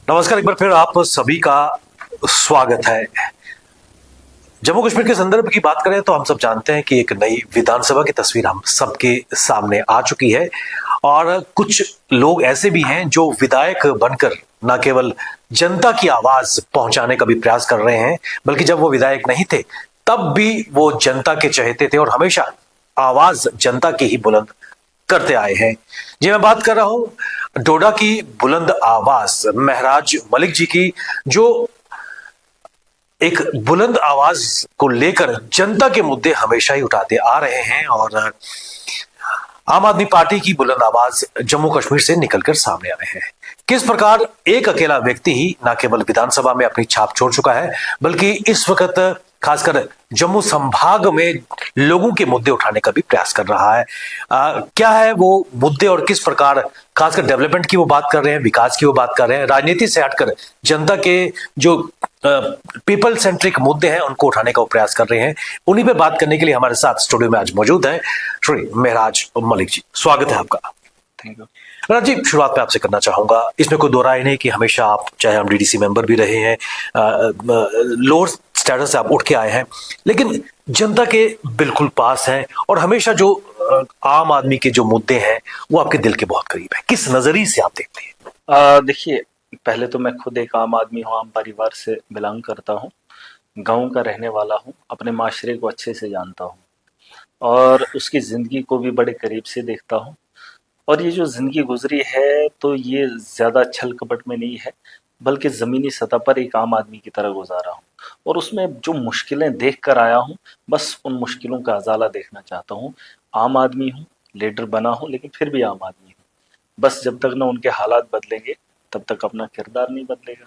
नमस्कार, एक बार फिर आप सभी का स्वागत है। जम्मू कश्मीर के संदर्भ की बात करें तो हम सब जानते हैं कि एक नई विधानसभा की तस्वीर हम सबके सामने आ चुकी है और कुछ लोग ऐसे भी हैं जो विधायक बनकर न केवल जनता की आवाज पहुंचाने का भी प्रयास कर रहे हैं, बल्कि जब वो विधायक नहीं थे तब भी वो जनता के चहेते थे और हमेशा आवाज जनता की ही बुलंद करते आए हैं। जी, मैं बात कर रहा हूं डोडा की बुलंद आवाज महराज मलिक जी की, जो एक बुलंद आवाज को लेकर जनता के मुद्दे हमेशा ही उठाते आ रहे हैं और आम आदमी पार्टी की बुलंद आवाज जम्मू कश्मीर से निकलकर सामने आए हैं। किस प्रकार एक अकेला व्यक्ति ही न केवल विधानसभा में अपनी छाप छोड़ चुका है, बल्कि इस वक्त खासकर जम्मू संभाग में लोगों के मुद्दे उठाने का भी प्रयास कर रहा है। क्या है वो मुद्दे और किस प्रकार खासकर डेवलपमेंट की वो बात कर रहे हैं, विकास की वो बात कर रहे हैं, राजनीति से हटकर जनता के जो पीपल सेंट्रिक मुद्दे हैं उनको उठाने का वो प्रयास कर रहे हैं। उन्हीं पे बात करने के लिए हमारे साथ स्टूडियो में आज मौजूद है श्री महराज मलिक जी। स्वागत है आपका। Thank you. महराज जी, शुरुआत में आपसे करना चाहूंगा, इसमें कोई दो राय नहीं कि हमेशा आप, चाहे हम डीडीसी मेंबर भी रहे हैं, लोअर स्टेटस से आप उठ के आए हैं, लेकिन जनता के बिल्कुल पास हैं और हमेशा जो आम आदमी के जो मुद्दे हैं वो आपके दिल के बहुत करीब है। किस नजरिए से आप देखते हैं? देखिए, पहले तो मैं खुद एक आम आदमी हूँ, आम परिवार से बिलोंग करता हूँ, गांव का रहने वाला हूँ, अपने माशरे को अच्छे से जानता हूँ और उसकी ज़िंदगी को भी बड़े करीब से देखता हूँ। और ये जो ज़िंदगी गुजरी है तो ये ज़्यादा छल कपट में नहीं है, बल्कि ज़मीनी सतह पर एक आम आदमी की तरह गुजारा हूँ और उसमें जो मुश्किलें देख कर आया हूँ, बस उन मुश्किलों का अजाला देखना चाहता हूँ। आम आदमी हूँ, लीडर बना हूँ, लेकिन फिर भी आम आदमी हूँ। बस जब तक ना उनके हालात बदलेंगे तब तक अपना किरदार नहीं बदलेगा।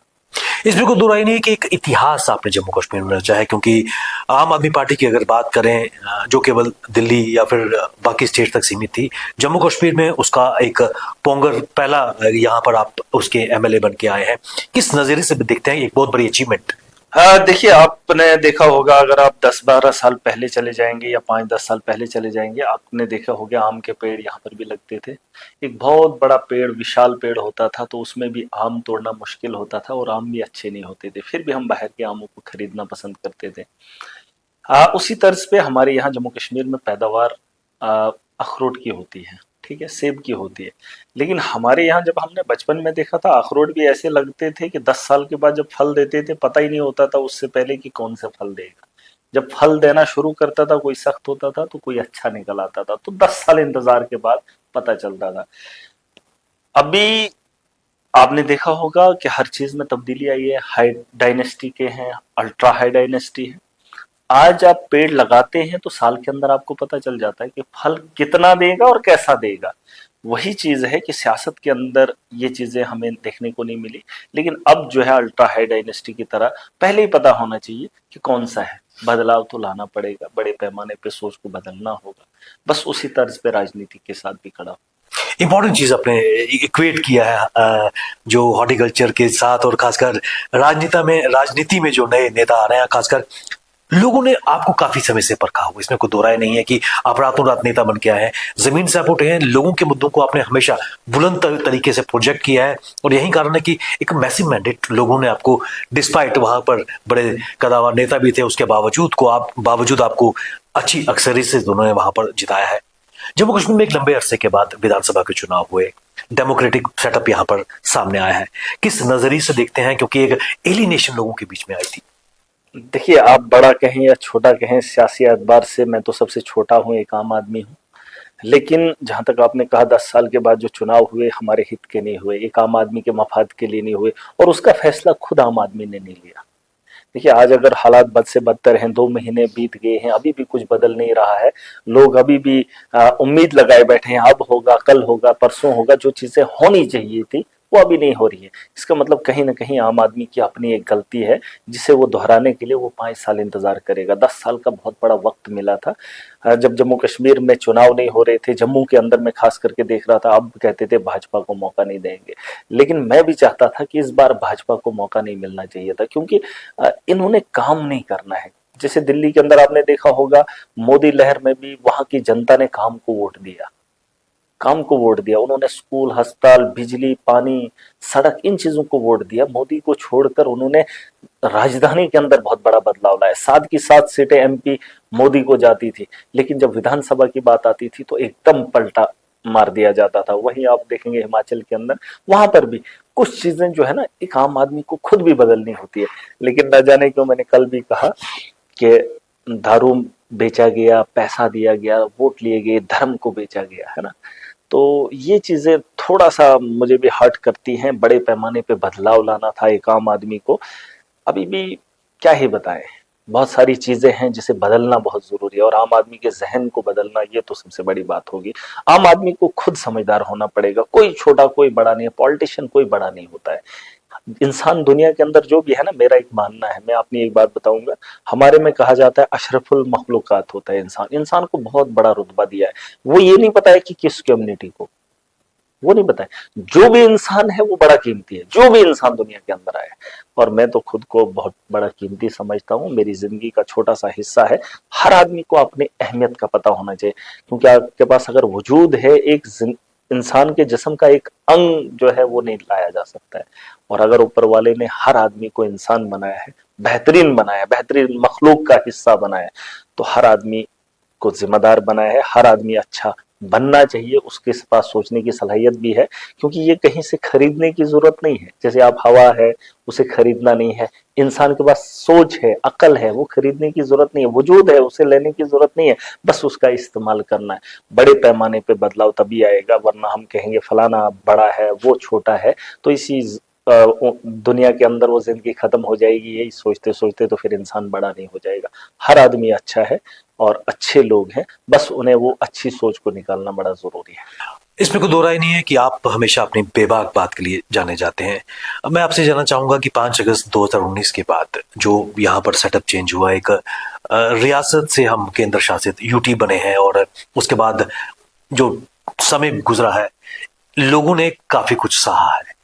इसमें कोई दो राय नहीं है कि एक इतिहास आपने जम्मू कश्मीर में रचा है, क्योंकि आम आदमी पार्टी की अगर बात करें जो केवल दिल्ली या फिर बाकी स्टेट तक सीमित थी, जम्मू कश्मीर में उसका एक पोंगर पहला यहाँ पर आप उसके एमएलए बन के आए हैं। किस नजरिए से देखते हैं एक बहुत बड़ी अचीवमेंट? हाँ, देखिए, आपने देखा होगा, अगर आप 10-12 साल पहले चले जाएंगे या 5-10 साल पहले चले जाएंगे, आपने देखा होगा आम के पेड़ यहाँ पर भी लगते थे। एक बहुत बड़ा पेड़, विशाल पेड़ होता था, तो उसमें भी आम तोड़ना मुश्किल होता था और आम भी अच्छे नहीं होते थे, फिर भी हम बाहर के आमों को खरीदना पसंद करते थे। उसी तर्ज पे हमारे यहाँ जम्मू कश्मीर में पैदावार अखरोट की होती है, ठीक है, सेब की होती है। लेकिन हमारे यहाँ जब हमने बचपन में देखा था, अखरोट भी ऐसे लगते थे कि 10 साल के बाद जब फल देते थे पता ही नहीं होता था उससे पहले कि कौन सा फल देगा। जब फल देना शुरू करता था, कोई सख्त होता था तो कोई अच्छा निकल आता था, तो 10 साल इंतजार के बाद पता चलता था। अभी आपने देखा होगा कि हर चीज में तब्दीली आई है, हाई डायनेस्टी के हैं, अल्ट्रा हाई डायनेस्टी है। आज आप पेड़ लगाते हैं तो साल के अंदर आपको पता चल जाता है कि फल कितना देगा और कैसा देगा। वही चीज है कि सियासत के अंदर ये चीजें हमें देखने को नहीं मिली, लेकिन अब जो है अल्ट्रा हाई डायनेस्टी की तरह पहले ही पता होना चाहिए कि कौन सा है। बदलाव तो लाना पड़ेगा, बड़े पैमाने पे सोच को बदलना होगा। बस उसी तर्ज पे राजनीति के साथ भी खड़ा। इंपॉर्टेंट चीज आपने इक्वेट किया है जो हॉर्टिकल्चर के साथ, और खासकर राजनीति में जो नए नेता आ रहे हैं, खासकर लोगों ने आपको काफी समय से परखा हुआ, इसमें कोई दो राय नहीं है कि आप रातों रात नेता बन के आए हैं, जमीन से आप उठे हैं, लोगों के मुद्दों को आपने हमेशा बुलंद तरीके से प्रोजेक्ट किया है और यही कारण है कि एक मैसिव मैंडेट लोगों ने आपको, डिस्पाइट वहां पर बड़े कदावर नेता भी थे उसके बावजूद आपको अच्छी अक्सरियत से दोनों ने वहां पर जिताया है। जम्मू कश्मीर में एक लंबे अरसे के बाद विधानसभा के चुनाव हुए, डेमोक्रेटिक सेटअप यहाँ पर सामने आया है। किस नजरिए से देखते हैं, क्योंकि एक एलिनेशन लोगों के बीच में आई थी? देखिए, आप बड़ा कहें या छोटा कहें, सियासी एतबार से मैं तो सबसे छोटा हूं, एक आम आदमी हूं। लेकिन जहां तक आपने कहा 10 साल के बाद जो चुनाव हुए हमारे हित के नहीं हुए, एक आम आदमी के मफाद के लिए नहीं हुए, और उसका फैसला खुद आम आदमी ने नहीं लिया। देखिए, आज अगर हालात बद से बदतर हैं, 2 महीने बीत गए हैं, अभी भी कुछ बदल नहीं रहा है। लोग अभी भी उम्मीद लगाए बैठे हैं, अब होगा, कल होगा, परसों होगा। जो चीजें होनी चाहिए थी वो अभी नहीं हो रही है। इसका मतलब कहीं ना कहीं आम आदमी की अपनी एक गलती है, जिसे वो दोहराने के लिए वो 5 साल इंतजार करेगा। 10 साल का बहुत बड़ा वक्त मिला था। जब जम्मू कश्मीर में चुनाव नहीं हो रहे थे, जम्मू के अंदर में खास करके देख रहा था, अब कहते थे भाजपा को मौका नहीं देंगे। लेकिन मैं भी चाहता था कि इस बार भाजपा को मौका नहीं मिलना चाहिए था, क्योंकि इन्होंने काम नहीं करना है। जैसे दिल्ली के अंदर आपने देखा होगा, मोदी लहर में भी वहां की जनता ने काम को वोट दिया। काम को वोट दिया, उन्होंने स्कूल, अस्पताल, बिजली, पानी, सड़क, इन चीजों को वोट दिया। मोदी को छोड़कर उन्होंने राजधानी के अंदर बहुत बड़ा बदलाव लाया। 7 की 7 सीटें एमपी मोदी को जाती थी, लेकिन जब विधानसभा की बात आती थी तो एकदम पलटा मार दिया जाता था। वहीं आप देखेंगे हिमाचल के अंदर, वहां पर भी कुछ चीजें जो है ना, एक आम आदमी को खुद भी बदलनी होती है। लेकिन न जाने क्यों, मैंने कल भी कहा कि दारू बेचा गया, पैसा दिया गया, वोट लिए गए, धर्म को बेचा गया, है ना। तो ये चीजें थोड़ा सा मुझे भी हर्ट करती हैं। बड़े पैमाने पे बदलाव लाना था एक आम आदमी को। अभी भी क्या ही बताएं, बहुत सारी चीजें हैं जिसे बदलना बहुत जरूरी है, और आम आदमी के जहन को बदलना ये तो सबसे बड़ी बात होगी। आम आदमी को खुद समझदार होना पड़ेगा। कोई छोटा कोई बड़ा नहीं है, पॉलिटिशियन कोई बड़ा नहीं होता है। इंसान दुनिया के अंदर जो भी है ना, मेरा एक मानना है, मैं अपनी एक बात बताऊंगा। हमारे में कहा जाता है अशरफुल मखलूकात होता है इंसान। इंसान को बहुत बड़ा रुतबा दिया है। वो ये नहीं पता है कि किस कम्युनिटी को, वो नहीं पता है। जो भी इंसान है वो बड़ा कीमती है, जो भी इंसान दुनिया के अंदर आया है। और मैं तो खुद को बहुत बड़ा कीमती समझता हूँ। मेरी जिंदगी का छोटा सा हिस्सा है। हर आदमी को अपनी अहमियत का पता होना चाहिए, क्योंकि आपके पास अगर वजूद है, एक इंसान के जिस्म का एक अंग जो है वो नहीं लाया जा सकता है। और अगर ऊपर वाले ने हर आदमी को इंसान बनाया है, बेहतरीन बनाया, बेहतरीन मखलूक का हिस्सा बनाया, तो हर आदमी को जिम्मेदार बनाया है। हर आदमी अच्छा बनना चाहिए, उसके पास सोचने की सलाहियत भी है, क्योंकि ये कहीं से खरीदने की जरूरत नहीं है। जैसे आप हवा है, उसे खरीदना नहीं है। इंसान के पास सोच है, अकल है, वो खरीदने की जरूरत नहीं है। वजूद है, उसे लेने की जरूरत नहीं है, बस उसका इस्तेमाल करना है। बड़े पैमाने पे बदलाव तभी आएगा, वरना हम कहेंगे फलाना बड़ा है, वो छोटा है, तो इसी दुनिया के अंदर वो जिंदगी खत्म हो जाएगी। यही सोचते सोचते तो फिर इंसान बड़ा नहीं हो जाएगा। हर आदमी अच्छा है और अच्छे लोग हैं, बस उन्हें वो अच्छी सोच को निकालना बड़ा जरूरी है। इसमें कोई दो राय नहीं है कि आप हमेशा अपनी बेबाक बात के लिए जाने जाते हैं। अब मैं आपसे जानना चाहूंगा कि 5 अगस्त 2019 के बाद जो यहाँ पर सेटअप चेंज हुआ, एक रियासत से हम केंद्र शासित यूटी बने हैं, और उसके बाद जो समय गुजरा है, लोगों ने काफी कुछ सहा है।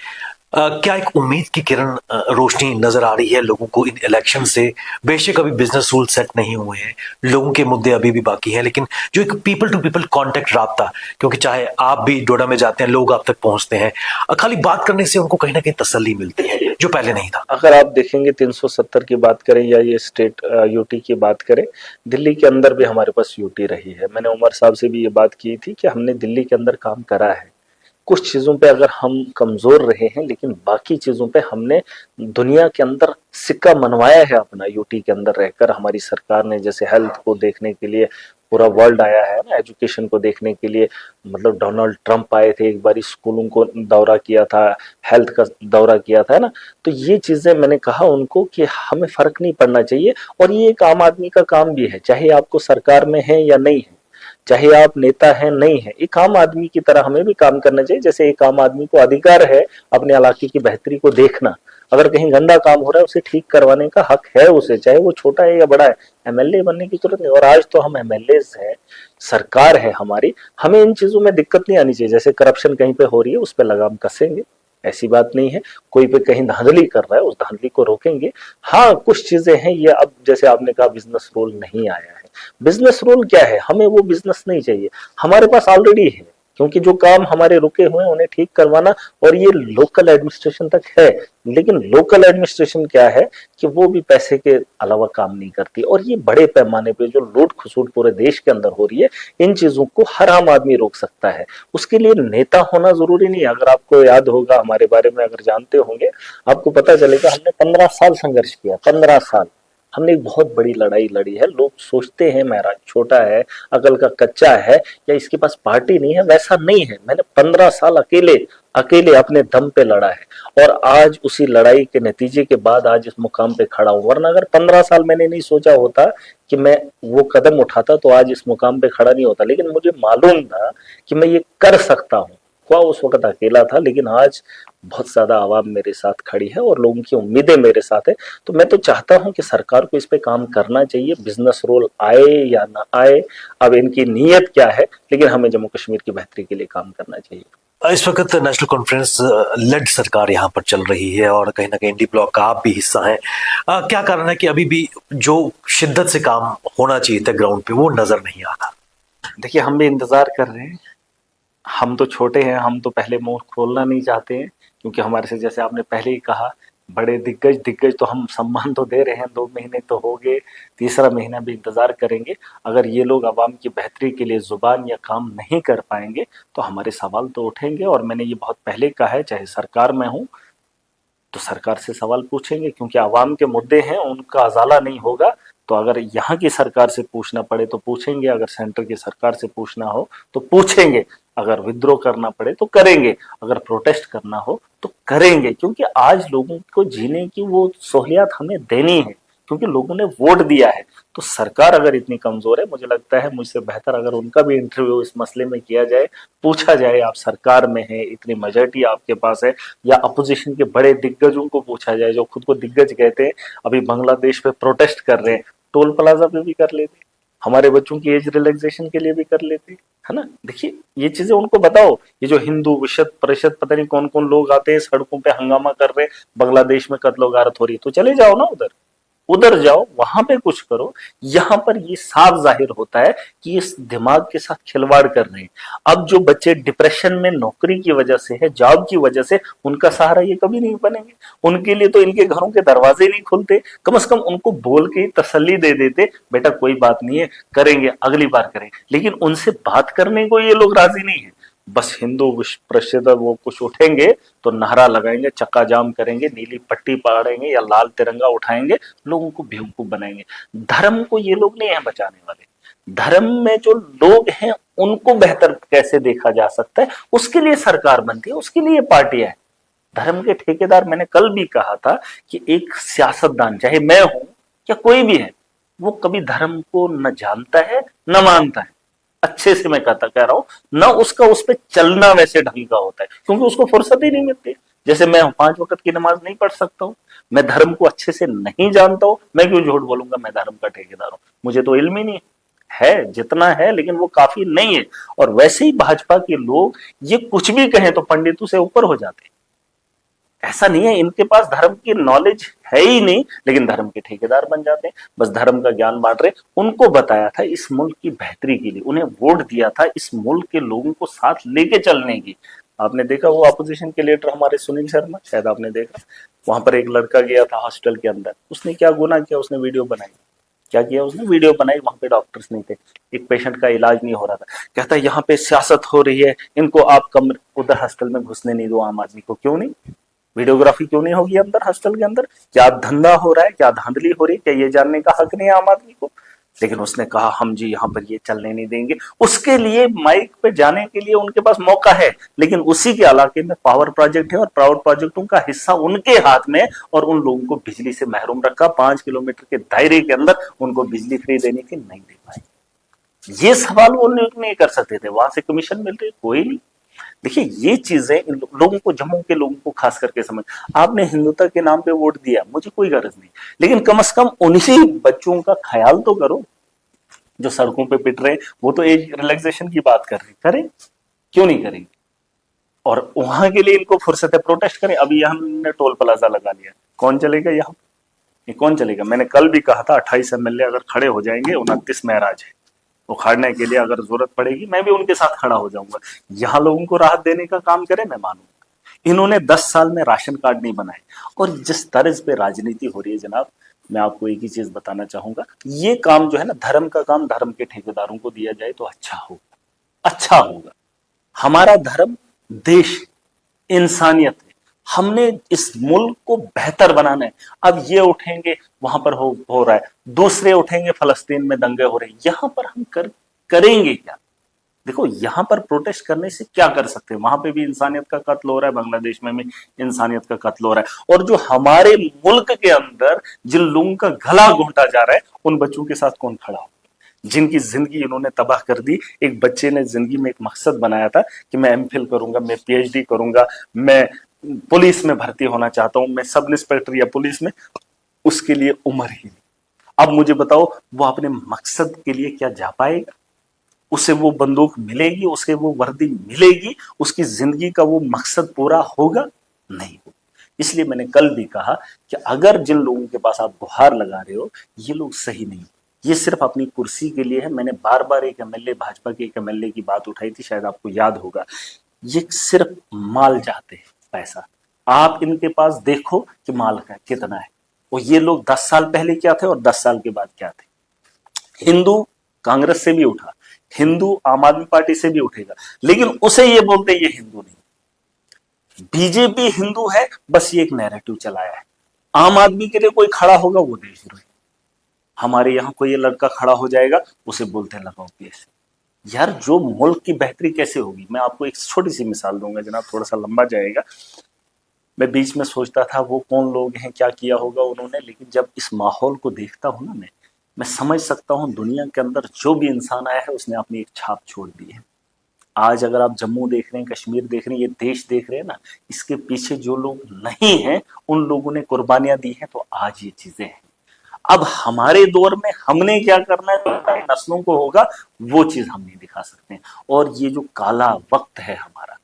क्या एक उम्मीद की किरण, रोशनी नजर आ रही है लोगों को इन इलेक्शन से? बेशक अभी बिजनेस रूल सेट नहीं हुए हैं, लोगों के मुद्दे अभी भी बाकी हैं, लेकिन जो एक पीपल टू पीपल कांटेक्ट राब्ता, क्योंकि चाहे आप भी डोडा में जाते हैं, लोग आप तक पहुंचते हैं, खाली बात करने से उनको कहीं ना कहीं तसल्ली मिलती है, जो पहले नहीं था। अगर आप देखेंगे 370 की बात करें या ये स्टेट यूटी की बात करें, दिल्ली के अंदर भी हमारे पास यूटी रही है। मैंने उमर साहब से भी ये बात की थी कि हमने दिल्ली के अंदर काम करा है। कुछ चीजों पे अगर हम कमजोर रहे हैं, लेकिन बाकी चीजों पे हमने दुनिया के अंदर सिक्का मनवाया है अपना। यूटी के अंदर रहकर हमारी सरकार ने, जैसे हेल्थ को देखने के लिए पूरा वर्ल्ड आया है ना, एजुकेशन को देखने के लिए, मतलब डोनाल्ड ट्रंप आए थे, एक बार स्कूलों को दौरा किया था, हेल्थ का दौरा किया था, है ना। तो ये चीजें मैंने कहा उनको कि हमें फर्क नहीं पड़ना चाहिए, और ये एक आम आदमी का काम भी है, चाहे आपको सरकार में है या नहीं है, चाहे आप नेता हैं नहीं है, एक आम आदमी की तरह हमें भी काम करना चाहिए। जैसे एक आम आदमी को अधिकार है अपने इलाके की बेहतरी को देखना, अगर कहीं गंदा काम हो रहा है उसे ठीक करवाने का हक है उसे, चाहे वो छोटा है या बड़ा है। एमएलए बनने की जरूरत नहीं। और आज तो हम एमएलए हैं, सरकार है हमारी, हमें इन चीजों में दिक्कत नहीं आनी चाहिए। जैसे करप्शन कहीं पे हो रही है उस पर लगाम कसेंगे, ऐसी बात नहीं है। कोई पे कहीं धांधली कर रहा है, उस धांधली को रोकेंगे। हाँ, कुछ चीजें हैं ये, अब जैसे आपने कहा बिजनेस रूल नहीं आया है। बिजनेस रूल क्या है, हमें वो बिजनेस नहीं चाहिए, हमारे पास ऑलरेडी है। क्योंकि जो काम हमारे रुके हुए हैं उन्हें ठीक करवाना, और ये लोकल एडमिनिस्ट्रेशन तक है। लेकिन लोकल एडमिनिस्ट्रेशन क्या है कि वो भी पैसे के अलावा काम नहीं करती, और ये बड़े पैमाने पे जो लूट खसूट पूरे देश के अंदर हो रही है, इन चीजों को हर आम आदमी रोक सकता है। उसके लिए नेता होना जरूरी नहीं है। अगर आपको याद होगा, हमारे बारे में अगर जानते होंगे, आपको पता चलेगा हमने 15 साल संघर्ष किया। 15 साल हमने एक बहुत बड़ी लड़ाई लड़ी है। लोग सोचते हैं महाराज छोटा है, अकल का कच्चा है, या इसके पास पार्टी नहीं है, वैसा नहीं है। मैंने 15 साल अकेले अकेले अपने दम पे लड़ा है, और आज उसी लड़ाई के नतीजे के बाद आज इस मुकाम पे खड़ा हूं। वरना अगर 15 साल मैंने नहीं सोचा होता कि मैं वो कदम उठाता, तो आज इस मुकाम पे खड़ा नहीं होता। लेकिन मुझे मालूम था कि मैं ये कर सकता हूँ। हुआ उस वक्त अकेला था, लेकिन आज बहुत ज्यादा आवाम मेरे साथ खड़ी है और लोगों की उम्मीदें मेरे साथ है। तो मैं तो चाहता हूं कि सरकार को इस पे काम करना चाहिए, बिजनेस रूल आए या ना आए, अब इनकी नीयत क्या है, लेकिन हमें जम्मू कश्मीर की बेहतरी के लिए काम करना चाहिए। इस वक्त नेशनल कॉन्फ्रेंस लेड सरकार यहाँ पर चल रही है, और कहीं ना कहीं डी ब्लॉक का आप भी हिस्सा हैं। क्या कारण है कि अभी भी जो शिद्दत से काम होना चाहिए था ग्राउंड पे, वो नजर नहीं आ रहा? देखिए, हम भी इंतजार कर रहे हैं, हम तो छोटे हैं, हम तो पहले मुंह खोलना नहीं चाहते हैं, क्योंकि हमारे से, जैसे आपने पहले ही कहा, बड़े दिग्गज दिग्गज तो हम सम्मान तो दे रहे हैं, 2 महीने तो हो गए, तीसरा महीना भी इंतजार करेंगे। अगर ये लोग आवाम की बेहतरी के लिए जुबान या काम नहीं कर पाएंगे तो हमारे सवाल तो उठेंगे। और मैंने ये बहुत पहले कहा है, चाहे सरकार में हूं तो सरकार से सवाल पूछेंगे, क्योंकि आवाम के मुद्दे हैं, उनका अजाला नहीं होगा तो अगर यहाँ की सरकार से पूछना पड़े तो पूछेंगे, अगर सेंटर की सरकार से पूछना हो तो पूछेंगे, अगर विद्रोह करना पड़े तो करेंगे, अगर प्रोटेस्ट करना हो तो करेंगे, क्योंकि आज लोगों को जीने की वो सहूलियत हमें देनी है, क्योंकि लोगों ने वोट दिया है। तो सरकार अगर इतनी कमजोर है, मुझे लगता है मुझसे बेहतर अगर उनका भी इंटरव्यू इस मसले में किया जाए, पूछा जाए, आप सरकार में है, इतनी मेजॉरिटी आपके पास है, या अपोजिशन के बड़े दिग्गजों को पूछा जाए जो खुद को दिग्गज कहते हैं, अभी बांग्लादेश पे प्रोटेस्ट कर रहे हैं, टोल प्लाजा पे भी कर लेते, हमारे बच्चों की एज रिलैक्सेशन के लिए भी कर लेते, है ना। देखिए ये चीजें उनको बताओ, ये जो हिंदू विशद परिषद पता नहीं कौन कौन लोग आते हैं सड़कों पे हंगामा कर रहे हैं, बांग्लादेश में कत्लो गारत हो रही है, तो चले जाओ ना उधर, उधर जाओ, वहां पे कुछ करो। यहाँ पर ये साफ जाहिर होता है कि इस दिमाग के साथ खिलवाड़ कर रहे हैं। अब जो बच्चे डिप्रेशन में नौकरी की वजह से है, जॉब की वजह से, उनका सहारा ये कभी नहीं बनेंगे, उनके लिए तो इनके घरों के दरवाजे नहीं खुलते, कम से कम उनको बोल के तसल्ली दे देते, बेटा कोई बात नहीं है, करेंगे, अगली बार करेंगे। लेकिन उनसे बात करने को ये लोग राजी नहीं है, बस हिंदू विश्व प्रसिद्ध वो कुछ उठेंगे तो नारा लगाएंगे, चक्का जाम करेंगे, नीली पट्टी पाड़ेंगे या लाल तिरंगा उठाएंगे, लोगों को बेवकूफ बनाएंगे। धर्म को ये लोग नहीं है बचाने वाले। धर्म में जो लोग हैं उनको बेहतर कैसे देखा जा सकता है, उसके लिए सरकार बनती है, उसके लिए पार्टियां है। धर्म के ठेकेदार, मैंने कल भी कहा था कि एक सियासतदान, चाहे मैं हूं या कोई भी है, वो कभी धर्म को न जानता है न मानता है। अच्छे से मैं कहता कह रहा हूं ना, उसका उस पर चलना वैसे ढंग का होता है, क्योंकि उसको फुर्सत ही नहीं मिलती। जैसे मैं 5 वक्त की नमाज नहीं पढ़ सकता हूं, मैं धर्म को अच्छे से नहीं जानता हूं, मैं क्यों झूठ बोलूंगा मैं धर्म का ठेकेदार हूं, मुझे तो इल्म ही नहीं है, जितना है लेकिन वो काफी नहीं है। और वैसे ही भाजपा के लोग ये कुछ भी कहें तो पंडितों से ऊपर हो जाते हैं। ऐसा नहीं है, इनके पास धर्म की नॉलेज है ही नहीं, लेकिन धर्म के ठेकेदार बन जाते हैं, बस धर्म का ज्ञान बांट रहे। उनको बताया था इस मुल्क की बेहतरी के लिए, उन्हें वोट दिया था इस मुल्क के लोगों को साथ लेके चलने की। आपने देखा वो अपोजिशन के लीडर हमारे सुनील शर्मा, शायद आपने देखा, वहां पर एक लड़का गया था हॉस्टल के अंदर, उसने क्या गुनाह किया, उसने वीडियो बनाई, क्या किया उसने, वीडियो बनाई, वहां पे डॉक्टर्स नहीं थे, एक पेशेंट का इलाज नहीं हो रहा था, कहता है यहाँ पे सियासत हो रही है, इनको आप कमरे उधर हॉस्टल में घुसने नहीं दो आम आदमी को। क्यों नहीं, वीडियोग्राफी क्यों नहीं होगी अंदर हॉस्टल के अंदर, क्या धंधा हो रहा है, क्या धांधली हो रही है, क्या ये जानने का हक नहीं है आम आदमी को। लेकिन उसने कहा हम जी यहाँ पर ये चलने नहीं देंगे, उसके लिए माइक पे जाने के लिए उनके पास मौका है, लेकिन उसी के इलाके में पावर प्रोजेक्ट है और पावर प्रोजेक्टों का हिस्सा उनके हाथ में, और उन लोगों को बिजली से महरूम रखा, 5 किलोमीटर के दायरे के अंदर उनको बिजली फ्री देने की नहीं दे पाए। ये सवाल वो नहीं कर सकते थे, वहां से कमीशन मिल रही कोई नहीं। देखिए ये चीजें इन लोगों को, जम्मू के लोगों को खास करके समझ, आपने हिंदुत्व के नाम पे वोट दिया, मुझे कोई गरज नहीं, लेकिन कम से कम उन्हीं बच्चों का ख्याल तो करो जो सड़कों पे पिट रहे। वो तो एज रिलैक्सेशन की बात कर रहे, करें क्यों नहीं करेंगे, और वहां के लिए इनको फुर्सत है, प्रोटेस्ट करें। अभी यहाँ ने टोल प्लाजा लगा लिया, कौन चलेगा यहाँ, ये कौन चलेगा। मैंने कल भी कहा था 28 एमएलए अगर खड़े हो जाएंगे, 29 महराज है, उखाड़ने के लिए अगर जरूरत पड़ेगी मैं भी उनके साथ खड़ा हो जाऊंगा। यहाँ लोगों को राहत देने का काम करें, मैं मानूंगा। इन्होंने 10 साल में राशन कार्ड नहीं बनाए, और जिस तर्ज पे राजनीति हो रही है जनाब, मैं आपको एक ही चीज बताना चाहूंगा, ये काम जो है ना, धर्म का काम धर्म के ठेकेदारों को दिया जाए तो अच्छा होगा, अच्छा होगा। हमारा धर्म देश इंसानियत है, हमने इस मुल्क को बेहतर बनाना है। अब ये उठेंगे वहां पर हो रहा है, दूसरे उठेंगे फलस्तीन में दंगे हो रहे हैं, यहां पर हम करेंगे क्या। देखो यहां पर प्रोटेस्ट करने से क्या कर सकते हैं, वहां पे भी इंसानियत का कत्ल हो रहा है, बांग्लादेश में भी इंसानियत का कत्ल हो रहा है, और जो हमारे मुल्क के अंदर जिन लोगों का गला घोंटा जा रहा है, उन बच्चों के साथ कौन खड़ा हो, जिनकी जिंदगी इन्होंने तबाह कर दी। एक बच्चे ने जिंदगी में एक मकसद बनाया था कि मैं एमफिल करूंगा, मैं पीएचडी करूंगा, मैं पुलिस में भर्ती होना चाहता हूं, मैं सब इंस्पेक्टर या पुलिस में, उसके लिए उम्र ही नहीं। अब मुझे बताओ वो अपने मकसद के लिए क्या जा पाएगा, उसे वो बंदूक मिलेगी, उसे वो वर्दी मिलेगी, उसकी जिंदगी का वो मकसद पूरा होगा, नहीं होगा। इसलिए मैंने कल भी कहा कि अगर जिन लोगों के पास आप गुहार लगा रहे हो, ये लोग सही नहीं, ये सिर्फ अपनी कुर्सी के लिए है। मैंने बार बार एक एमएलए, भाजपा के एक एमएलए की बात उठाई थी, शायद आपको याद होगा। ये सिर्फ माल चाहते हैं, पैसा। आप इनके पास देखो कि माल का कितना है। और ये लोग 10 साल पहले क्या थे और 10 साल के बाद क्या थे। हिंदू कांग्रेस से भी उठा, हिंदू आम आदमी पार्टी से भी उठेगा, लेकिन उसे ये बोलते ये हिंदू नहीं। बीजेपी हिंदू है, बस ये एक नैरेटिव चलाया है। आम आदमी के लिए कोई खड़ा होगा वो देशद्रोही। हमारे यहाँ कोई ये लड़का खड़ा हो जाएगा, उसे बोलते हैं लगाओ पीएस। यार, जो मुल्क की बेहतरी कैसे होगी। मैं आपको एक छोटी सी मिसाल दूंगा जनाब, थोड़ा सा लंबा जाएगा। मैं बीच में सोचता था वो कौन लोग हैं, क्या किया होगा उन्होंने, लेकिन जब इस माहौल को देखता हूं ना, मैं समझ सकता हूं दुनिया के अंदर जो भी इंसान आया है उसने अपनी एक छाप छोड़ दी है। आज अगर आप जम्मू देख रहे हैं, कश्मीर देख रहे हैं, ये देश देख रहे हैं ना, इसके पीछे जो लोग नहीं हैं उन लोगों ने कुर्बानियां दी हैं, तो आज ये चीजें हैं। अब हमारे दौर में हमने क्या करना है, नस्लों को होगा, वो चीज हम नहीं दिखा सकते। और ये जो काला वक्त है हमारा,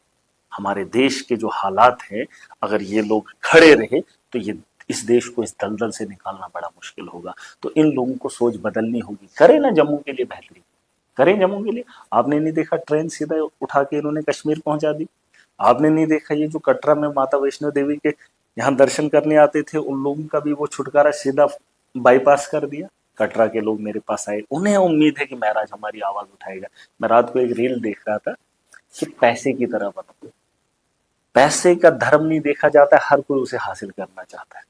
हमारे देश के जो हालात हैं, अगर ये लोग खड़े रहे तो ये इस देश को इस दलदल से निकालना बड़ा मुश्किल होगा। तो इन लोगों को सोच बदलनी होगी। करें ना जम्मू के लिए बेहतरी, करें जम्मू के लिए। आपने नहीं देखा ट्रेन सीधा उठा के इन्होंने कश्मीर पहुंचा दी। आपने नहीं देखा ये जो कटरा में माता वैष्णो देवी के यहाँ दर्शन करने आते थे, उन लोगों का भी वो छुटकारा सीधा बाईपास कर दिया। कटरा के लोग मेरे पास आए, उन्हें उम्मीद है कि महाराज हमारी आवाज उठाएगा। मैं रात को एक रील देख रहा था कि पैसे की तरह बनो। पैसे का धर्म नहीं देखा जाता, हर कोई उसे हासिल करना चाहता है।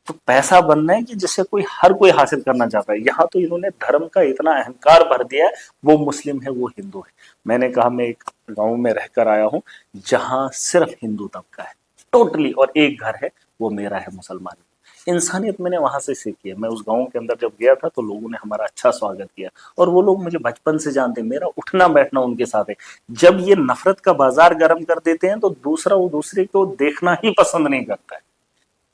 तो पैसा बनना है कि जिससे कोई हर कोई हासिल करना चाहता है। यहाँ तो इन्होंने धर्म का इतना अहंकार भर दिया है, वो मुस्लिम है, वो हिंदू है। मैंने कहा मैं एक गांव में रहकर आया हूँ जहां सिर्फ हिंदू तबका है टोटली, और एक घर है वो मेरा है, मुसलमान। इंसानियत मैंने वहां से सीखी है। मैं उस गांव के अंदर जब गया था तो लोगों ने हमारा अच्छा स्वागत किया, और वो लोग मुझे बचपन से जानते हैं, मेरा उठना बैठना उनके साथ है। जब ये नफरत का बाजार गर्म कर देते हैं तो दूसरा वो दूसरे को देखना ही पसंद नहीं करता है।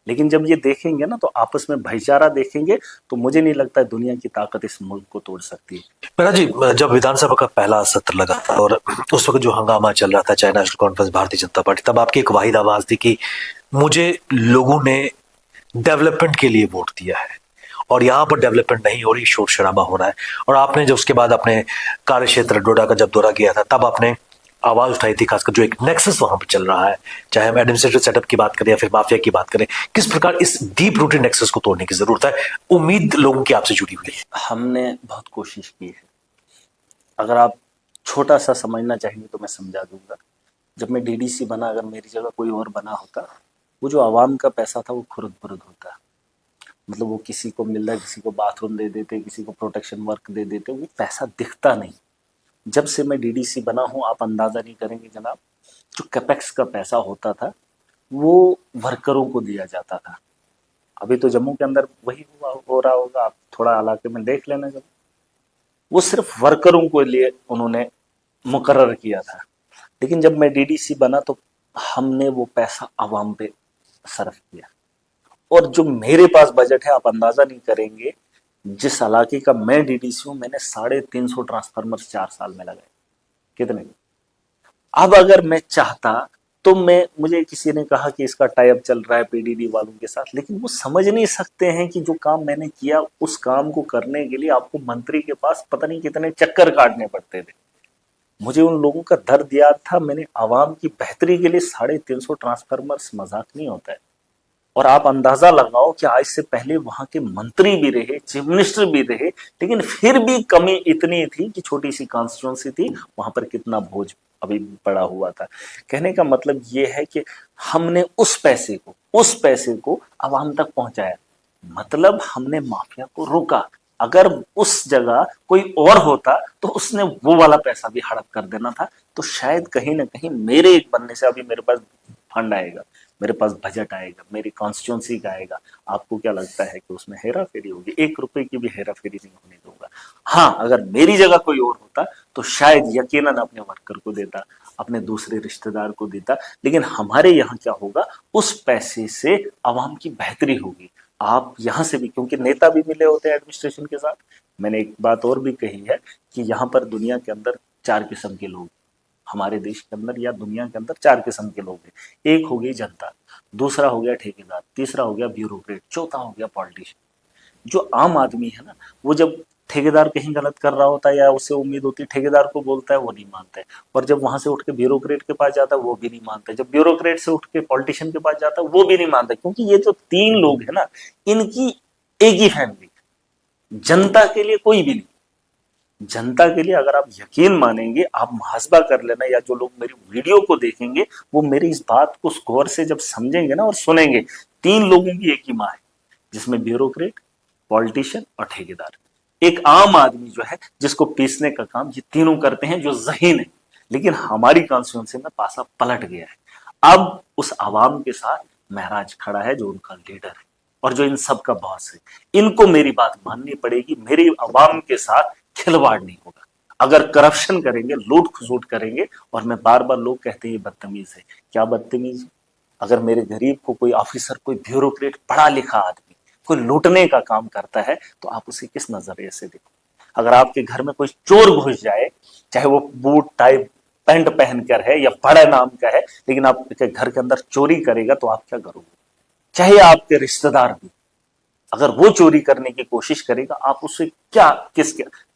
लेकिन जब ये देखेंगे ना, तो आपस में भाईचारा देखेंगे, तो मुझे नहीं लगता है दुनिया की ताकत इस मुल्क को तोड़ सकती है। मेरा जी, जब विधानसभा का पहला सत्र लगा था और उस वक्त जो हंगामा चल रहा था, चाहे national conference, Bharatiya Janata party, तब आपकी एक वाहिद आवाज थी कि मुझे लोगों ने डेवलपमेंट के लिए वोट दिया है और यहाँ पर डेवलपमेंट नहीं हो रही, शोर शराबा हो रहा है। और आपने जो उसके बाद अपने कार्य क्षेत्र डोडा का जब दौरा किया था, तब आपने आवाज उठाई थी, खासकर जो एक नेक्सस वहां पर चल रहा है, चाहे हम एडमिनिस्ट्रेटिव सेटअप की बात करें या फिर माफिया की बात करें, किस प्रकार इस डीप रूटेड नेक्सस को तोड़ने की जरूरत है। उम्मीद लोगों की आपसे जुड़ी हुई है। हमने बहुत कोशिश की है। अगर आप छोटा सा समझना चाहेंगे तो मैं समझा दूंगा। जब मैं डीडीसी बना, अगर मेरी जगह कोई और बना होता, वो जो आवाम का पैसा था वो खुरुद बुरुद होता। मतलब वो किसी को मिल रहा है, किसी को बाथरूम दे देते, किसी को प्रोटेक्शन वर्क दे देते, वो पैसा दिखता नहीं। जब से मैं डीडीसी बना हूं, आप अंदाजा नहीं करेंगे जनाब, जो कैपेक्स का पैसा होता था वो वर्करों को दिया जाता था। अभी तो जम्मू के अंदर वही हो रहा होगा, आप थोड़ा इलाके में देख लेना। जब वो सिर्फ वर्करों को लिए उन्होंने मुकर्रर किया था, लेकिन जब मैं डीडीसी बना तो हमने वो पैसा आवाम पे सर्फ किया। और जो मेरे पास बजट है, आप अंदाजा नहीं करेंगे, जिस इलाके का मैं डीडीसी हूं, मैंने 350 ट्रांसफार्मर 4 साल में लगाए। कितने? अब अगर मैं चाहता तो मुझे किसी ने कहा कि इसका टाइप चल रहा है पीडीडी वालों के साथ, लेकिन वो समझ नहीं सकते हैं कि जो काम मैंने किया, उस काम को करने के लिए आपको मंत्री के पास पता नहीं कितने चक्कर काटने पड़ते थे। मुझे उन लोगों का दर्द याद था। मैंने आवाम की बेहतरी के लिए 350 ट्रांसफार्मर्स, मजाक नहीं होता है। और आप अंदाजा लगाओ कि आज से पहले वहां के मंत्री भी रहे, चीफ मिनिस्टर भी रहे, लेकिन फिर भी कमी इतनी थी कि छोटी सी कॉन्स्टिट्यूंसी थी, वहां पर कितना बोझ अभी पड़ा हुआ था। कहने का मतलब ये है कि हमने उस पैसे को आवाम तक पहुंचाया, मतलब हमने माफिया को रोका। अगर उस जगह कोई और होता तो उसने वो वाला पैसा भी हड़प कर देना था, तो शायद कहीं ना कहीं मेरे एक बनने से अभी मेरे पास फंड आएगा, मेरे पास बजट आएगा, मेरी कॉन्स्टिट्यूंसी का आएगा। आपको क्या लगता है कि उसमें हेरा फेरी होगी? 1 रुपए की भी हेरा फेरी नहीं होने दूंगा। हाँ, अगर मेरी जगह कोई और होता तो शायद यकीनन अपने वर्कर को देता, अपने दूसरे रिश्तेदार को देता। लेकिन हमारे यहाँ क्या होगा, उस पैसे से आवाम की बेहतरी होगी। आप यहाँ से भी, क्योंकि नेता भी मिले होते हैं एडमिनिस्ट्रेशन के साथ। मैंने एक बात और भी कही है कि यहाँ पर दुनिया के अंदर 4 किस्म के लोग, हमारे देश के अंदर या दुनिया के अंदर 4 किस्म के लोग हैं। एक हो गई जनता, दूसरा हो गया ठेकेदार, तीसरा हो गया ब्यूरोक्रेट, चौथा हो गया पॉलिटिशियन। जो आम आदमी है ना, वो जब ठेकेदार कहीं गलत कर रहा होता है या उसे उम्मीद होती है, ठेकेदार को बोलता है, वो नहीं मानता है। और जब वहां से उठ के ब्यूरोक्रेट के पास जाता है, वो भी नहीं मानता है। जब ब्यूरोक्रेट से उठ के पॉलिटिशियन के पास जाता है, वो भी नहीं मानता, क्योंकि ये जो तीन लोग हैं ना, इनकी एक ही फैमिली, जनता के लिए कोई भी नहीं। जनता के लिए अगर आप यकीन मानेंगे, आप मुहासबा कर लेना, या जो लोग मेरी वीडियो को देखेंगे वो मेरी इस बात को गौर से जब समझेंगे ना और सुनेंगे, तीन लोगों की एक ही माँ है, जिसमें ब्यूरोक्रेट, पॉलिटिशियन और ठेकेदार। एक आम आदमी जो है, जिसको पीसने का काम ये तीनों करते हैं, जो ज़हीन है। लेकिन हमारी कॉन्स्टिट्यूंसी में पासा पलट गया है। अब उस आवाम के साथ महराज खड़ा है, जो उनका लीडर है और जो इन सब का बॉस है। इनको मेरी बात माननी पड़ेगी, मेरी आवाम के साथ खिलवाड़ नहीं होगा। अगर करप्शन करेंगे, लूट खसूट करेंगे, और मैं बार बार, लोग कहते हैं ये बदतमीज है, क्या बदतमीज? अगर मेरे गरीब को कोई ऑफिसर, कोई ब्यूरोक्रेट, पढ़ा लिखा आदमी कोई लूटने का काम करता है, तो आप उसे किस नजरिए से देखो? अगर आपके घर में कोई चोर घुस जाए, चाहे वो बूट टाई पैंट पहनकर है या बड़े नाम का है, लेकिन आपके घर के अंदर चोरी करेगा, तो आप क्या करोगे? चाहे आपके रिश्तेदार भी, अगर वो चोरी करने की कोशिश करेगा, आप उससे क्या,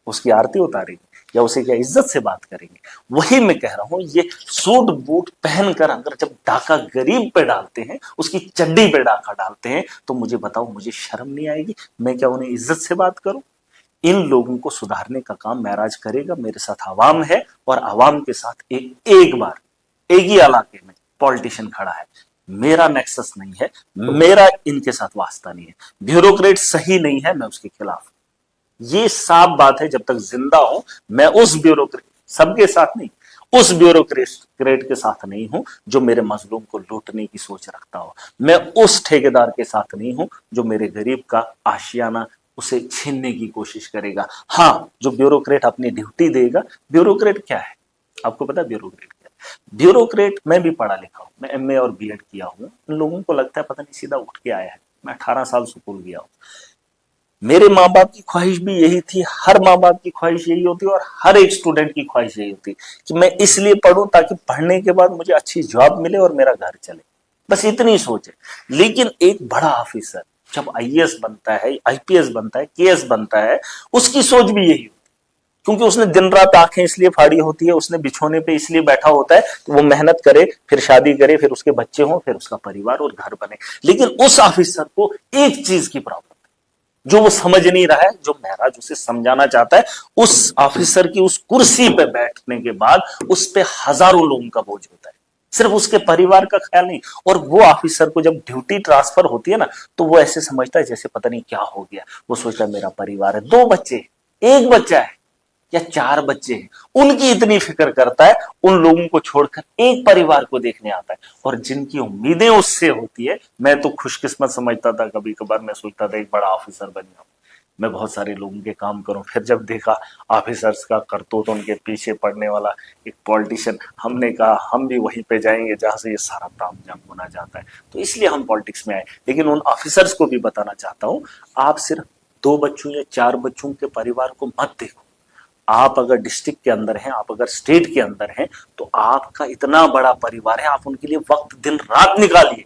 उसकी आरती उतारेंगे या उसे क्या इज्जत से बात करेंगे? वही मैं कह रहा हूं, ये सूट बूट पहनकर अगर जब डाका गरीब पे डालते हैं, उसकी चड्डी पे डाका डालते हैं, तो मुझे बताओ, मुझे शर्म नहीं आएगी? मैं क्या उन्हें इज्जत से बात करूं? इन लोगों को सुधारने का काम महराज करेगा। मेरे साथ आवाम है, और आवाम के साथ एक बार एक ही इलाके में पॉलिटिशियन खड़ा है। मेरा नेक्सस नहीं है, मेरा इनके साथ वास्ता नहीं है। ब्यूरोक्रेट सही नहीं है, मैं उसके खिलाफ हूं। ये साफ बात है। जब तक जिंदा हूं, मैं उस ब्यूरोक्रेट, सबके साथ नहीं, उस ब्यूरोक्रेट के साथ नहीं हूं जो मेरे मजलूम को लूटने की सोच रखता हो। मैं उस ठेकेदार के साथ नहीं हूं जो मेरे गरीब का आशियाना उसे छीनने की कोशिश करेगा। हाँ, जो ब्यूरोक्रेट अपनी ड्यूटी देगा। ब्यूरोक्रेट क्या है, आपको पता है ब्यूरोक्रेट क्या है? ब्यूरोक्रेट, मैं भी पढ़ा लिखा हूं, मैं एमए और बीएड किया हूं। इन लोगों को लगता है पता नहीं सीधा उठ के आया है। मैं 18 साल स्कूल गया हूं। मेरे माँ बाप की ख्वाहिश भी यही थी, हर माँ बाप की ख्वाहिश यही होती है, और हर एक स्टूडेंट की ख्वाहिश यही होती कि मैं इसलिए पढ़ूं ताकि पढ़ने के बाद मुझे अच्छी जॉब मिले और मेरा घर चले। बस इतनी सोच है। लेकिन एक बड़ा ऑफिसर जब आईएएस बनता है, आईपीएस बनता है, केएस बनता है, उसकी सोच भी यही होती है, क्योंकि उसने दिन रात आंखें इसलिए फाड़ी होती है, उसने बिछोने पे इसलिए बैठा होता है कि वो मेहनत करे, फिर शादी करे, फिर उसके बच्चे हों, फिर उसका परिवार और घर बने। लेकिन उस ऑफिसर को एक चीज की प्रॉब्लम, जो वो समझ नहीं रहा है, जो महराज उसे समझाना चाहता है। उस ऑफिसर की उस कुर्सी पे बैठने के बाद उस पे हजारों लोगों का बोझ होता है, सिर्फ उसके परिवार का ख्याल नहीं। और वो ऑफिसर को जब ड्यूटी ट्रांसफर होती है ना, तो वो ऐसे समझता है जैसे पता नहीं क्या हो गया। वो सोचता है मेरा परिवार है, 2 बच्चे, 1 बच्चा है या 4 बच्चे हैं, उनकी इतनी फिक्र करता है। उन लोगों को छोड़कर एक परिवार को देखने आता है, और जिनकी उम्मीदें उससे होती है। मैं तो खुशकिस्मत समझता था, कभी कभार मैं सोचता था एक बड़ा ऑफिसर बन जाऊं, मैं बहुत सारे लोगों के काम करूं। फिर जब देखा ऑफिसर्स का करतूत, उनके पीछे पड़ने वाला एक पॉलिटिशियन, हमने कहा हम भी वहीं पे जाएंगे जहां से ये सारा तामझाम होना जाता है। तो इसलिए हम पॉलिटिक्स में आए। लेकिन उन ऑफिसर्स को भी बताना चाहता हूं, आप सिर्फ 2 बच्चों या 4 बच्चों के परिवार को मत देखो। आप अगर डिस्ट्रिक्ट के अंदर हैं, आप अगर स्टेट के अंदर हैं, तो आपका इतना बड़ा परिवार है, आप उनके लिए वक्त दिन रात निकालिए।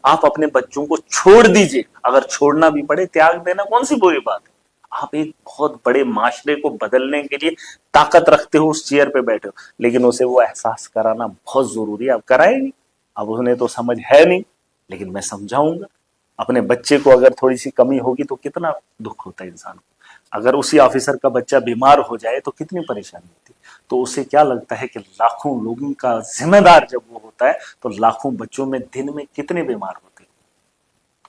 आप अपने बच्चों को छोड़ दीजिए, अगर छोड़ना भी पड़े, त्याग देना कौन सी बुरी बात है। आप एक बहुत बड़े माशरे को बदलने के लिए ताकत रखते हो, उस चेयर पे बैठे हो, लेकिन उसे वो एहसास कराना बहुत जरूरी है। आप कराए नहीं, अब उन्हें तो समझ है नहीं, लेकिन मैं समझाऊंगा। अपने बच्चे को अगर थोड़ी सी कमी होगी तो कितना दुख होता है इंसान को। अगर उसी ऑफिसर का बच्चा बीमार हो जाए तो कितनी परेशानी होती। तो उसे क्या लगता है कि लाखों लोगों का जिम्मेदार जब वो होता है, तो लाखों बच्चों में दिन में कितने बीमार होते हैं,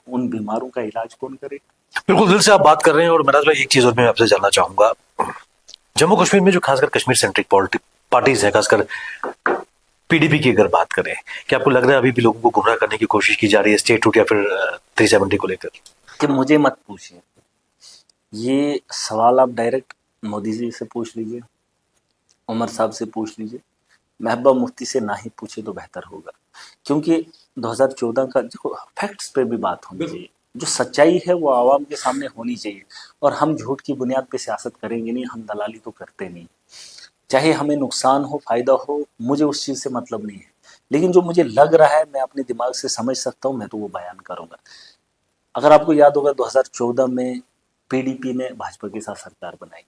उन बीमारों का इलाज कौन करे? बिल्कुल दिल से आप बात कर रहे हैं। और महराज भाई, एक चीज और मैं आपसे जानना चाहूंगा, जम्मू कश्मीर में जो खासकर कश्मीर सेंट्रिक पार्टीज है, खासकर पीडीपी की अगर बात करें, क्या आपको लग रहा है अभी भी लोगों को गुमराह करने की कोशिश की जा रही है स्टेट रूट या फिर 370 को लेकर? कि मुझे मत पूछिए, ये सवाल आप डायरेक्ट मोदी जी से पूछ लीजिए, उमर साहब से पूछ लीजिए। महबूबा मुफ्ती से ना ही पूछे तो बेहतर होगा, क्योंकि 2014 का देखो, फैक्ट्स पे भी बात होनी चाहिए। जो सच्चाई है वो आवाम के सामने होनी चाहिए। और हम झूठ की बुनियाद पे सियासत करेंगे नहीं, हम दलाली तो करते नहीं। चाहे हमें नुकसान हो, फायदा हो, मुझे उस चीज से मतलब नहीं है। लेकिन जो मुझे लग रहा है, मैं अपने दिमाग से समझ सकता हूँ, मैं तो वो बयान करूंगा। अगर आपको याद होगा 2014 में पीडीपी ने भाजपा के साथ सरकार बनाई,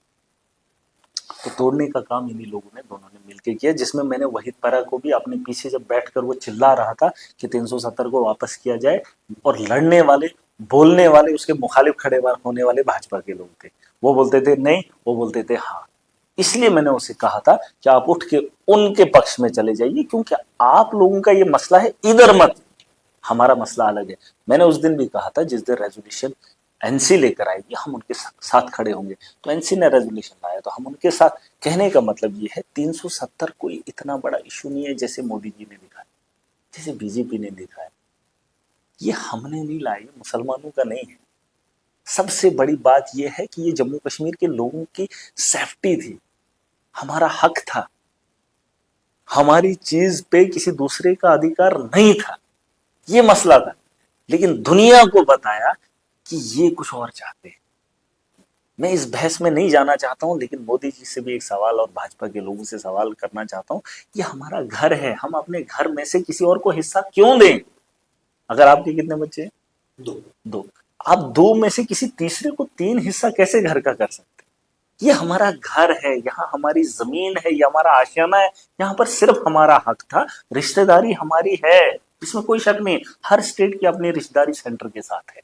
तो तोड़ने का काम इन्हीं लोगों ने दोनों ने मिलकर किया, जिसमें मैंने वहीद परा को भी अपने पीछे जब बैठकर वो चिल्ला रहा था कि 370 को वापस किया जाए, और लड़ने वाले बोलने वाले उसके मुखालिफ खड़े होने वाले भाजपा के लोग थे। वो बोलते थे नहीं, वो बोलते थे हाँ। इसलिए मैंने उसे कहा था कि आप उठ के उनके पक्ष में चले जाइए, क्योंकि आप लोगों का ये मसला है, इधर मत, हमारा मसला अलग है। मैंने उस दिन भी कहा था जिस दिन रेजोल्यूशन एनसी लेकर आएगी हम उनके साथ खड़े होंगे, तो एनसी ने रेजोल्यूशन लाया तो हम उनके साथ। कहने का मतलब ये है 370 कोई इतना बड़ा इशू नहीं है जैसे मोदी जी ने दिखाया, जैसे बीजेपी ने दिखाया। ये हमने नहीं लाया, ये मुसलमानों का नहीं है। सबसे बड़ी बात यह है कि ये जम्मू कश्मीर के लोगों की सेफ्टी थी, हमारा हक था, हमारी चीज पे किसी दूसरे का अधिकार नहीं था, ये मसला था। लेकिन दुनिया को बताया कि ये कुछ और चाहते हैं। मैं इस बहस में नहीं जाना चाहता हूं, लेकिन मोदी जी से भी एक सवाल और भाजपा के लोगों से सवाल करना चाहता हूं। ये हमारा घर है, हम अपने घर में से किसी और को हिस्सा क्यों दें? अगर आपके कितने बच्चे हैं? दो। आप दो में से किसी तीसरे को 3 हिस्सा कैसे घर का कर सकते? ये हमारा घर है, यहाँ हमारी जमीन है, ये हमारा आशियाना है, यहाँ पर सिर्फ हमारा हक था। रिश्तेदारी हमारी है, इसमें कोई शक नहीं। हर स्टेट की अपनी रिश्तेदारी सेंटर के साथ है,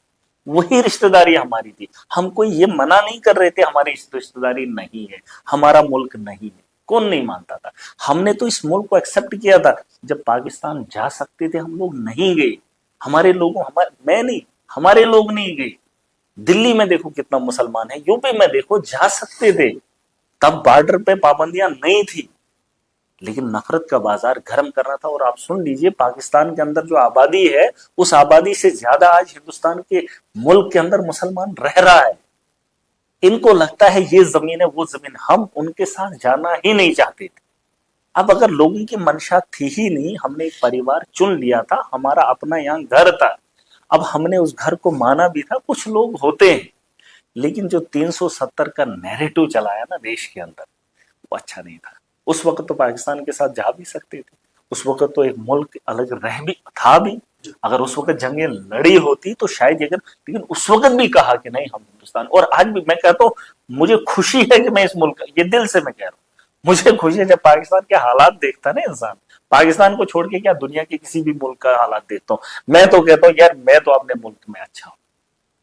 वही रिश्तेदारी हमारी थी। हम कोई ये मना नहीं कर रहे थे हमारी रिश्तेदारी नहीं है, हमारा मुल्क नहीं है। कौन नहीं मानता था? हमने तो इस मुल्क को एक्सेप्ट किया था। जब पाकिस्तान जा सकते थे हम लोग नहीं गए, हमारे लोगों मैं नहीं, हमारे लोग नहीं गए। दिल्ली में देखो कितना मुसलमान है, यूपी में देखो, जा सकते थे, तब बॉर्डर पे पाबंदियां नहीं थी, लेकिन नफरत का बाजार गर्म करना था। और आप सुन लीजिए, पाकिस्तान के अंदर जो आबादी है, उस आबादी से ज्यादा आज हिंदुस्तान के मुल्क के अंदर मुसलमान रह रहा है। इनको लगता है ये जमीन है वो जमीन, हम उनके साथ जाना ही नहीं चाहते थे। अब अगर लोगों की मंशा थी ही नहीं, हमने एक परिवार चुन लिया था, हमारा अपना यहाँ घर था, अब हमने उस घर को माना भी था। कुछ लोग होते हैं, लेकिन जो 370 का नैरेटिव चलाया ना देश के अंदर, वो अच्छा नहीं था। उस वक्त तो पाकिस्तान के साथ जा भी सकते थे, उस वक्त तो एक मुल्क अलग रह भी था भी। अगर उस वक्त जंगें लड़ी होती तो शायद, लेकिन उस वक्त भी कहा कि नहीं हम हिंदुस्तान। और आज भी मैं कहता हूँ, मुझे खुशी है कि मैं इस मुल्क, ये दिल से मैं कह रहा हूँ, मुझे खुशी है जब पाकिस्तान के हालात देखता ना इंसान। पाकिस्तान को छोड़ के क्या दुनिया के किसी भी मुल्क का हालात देखता हूँ, मैं तो कहता हूँ यार मैं तो अपने मुल्क में अच्छा हूँ,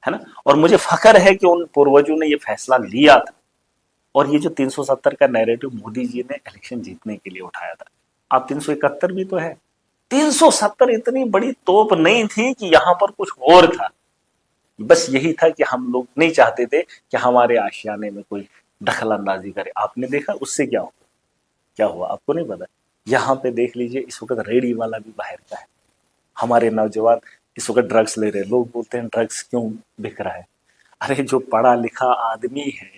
है ना। और मुझे फख्र है कि उन पूर्वजों ने ये फैसला लिया था। और ये जो 370 का नैरेटिव मोदी जी ने इलेक्शन जीतने के लिए उठाया था, अब 371 भी तो है। 370 इतनी बड़ी तोप नहीं थी कि यहां पर कुछ और था। बस यही था कि हम लोग नहीं चाहते थे कि हमारे आशियाने में कोई दखल अंदाजी करे। आपने देखा उससे क्या हुआ? क्या हुआ आपको नहीं पता? यहाँ पे देख लीजिए, इस वक्त रेडी वाला भी बाहर का है। हमारे नौजवान इस वक्त ड्रग्स ले रहे हैं। लोग बोलते हैं ड्रग्स क्यों बिक रहा है? अरे जो पढ़ा लिखा आदमी है,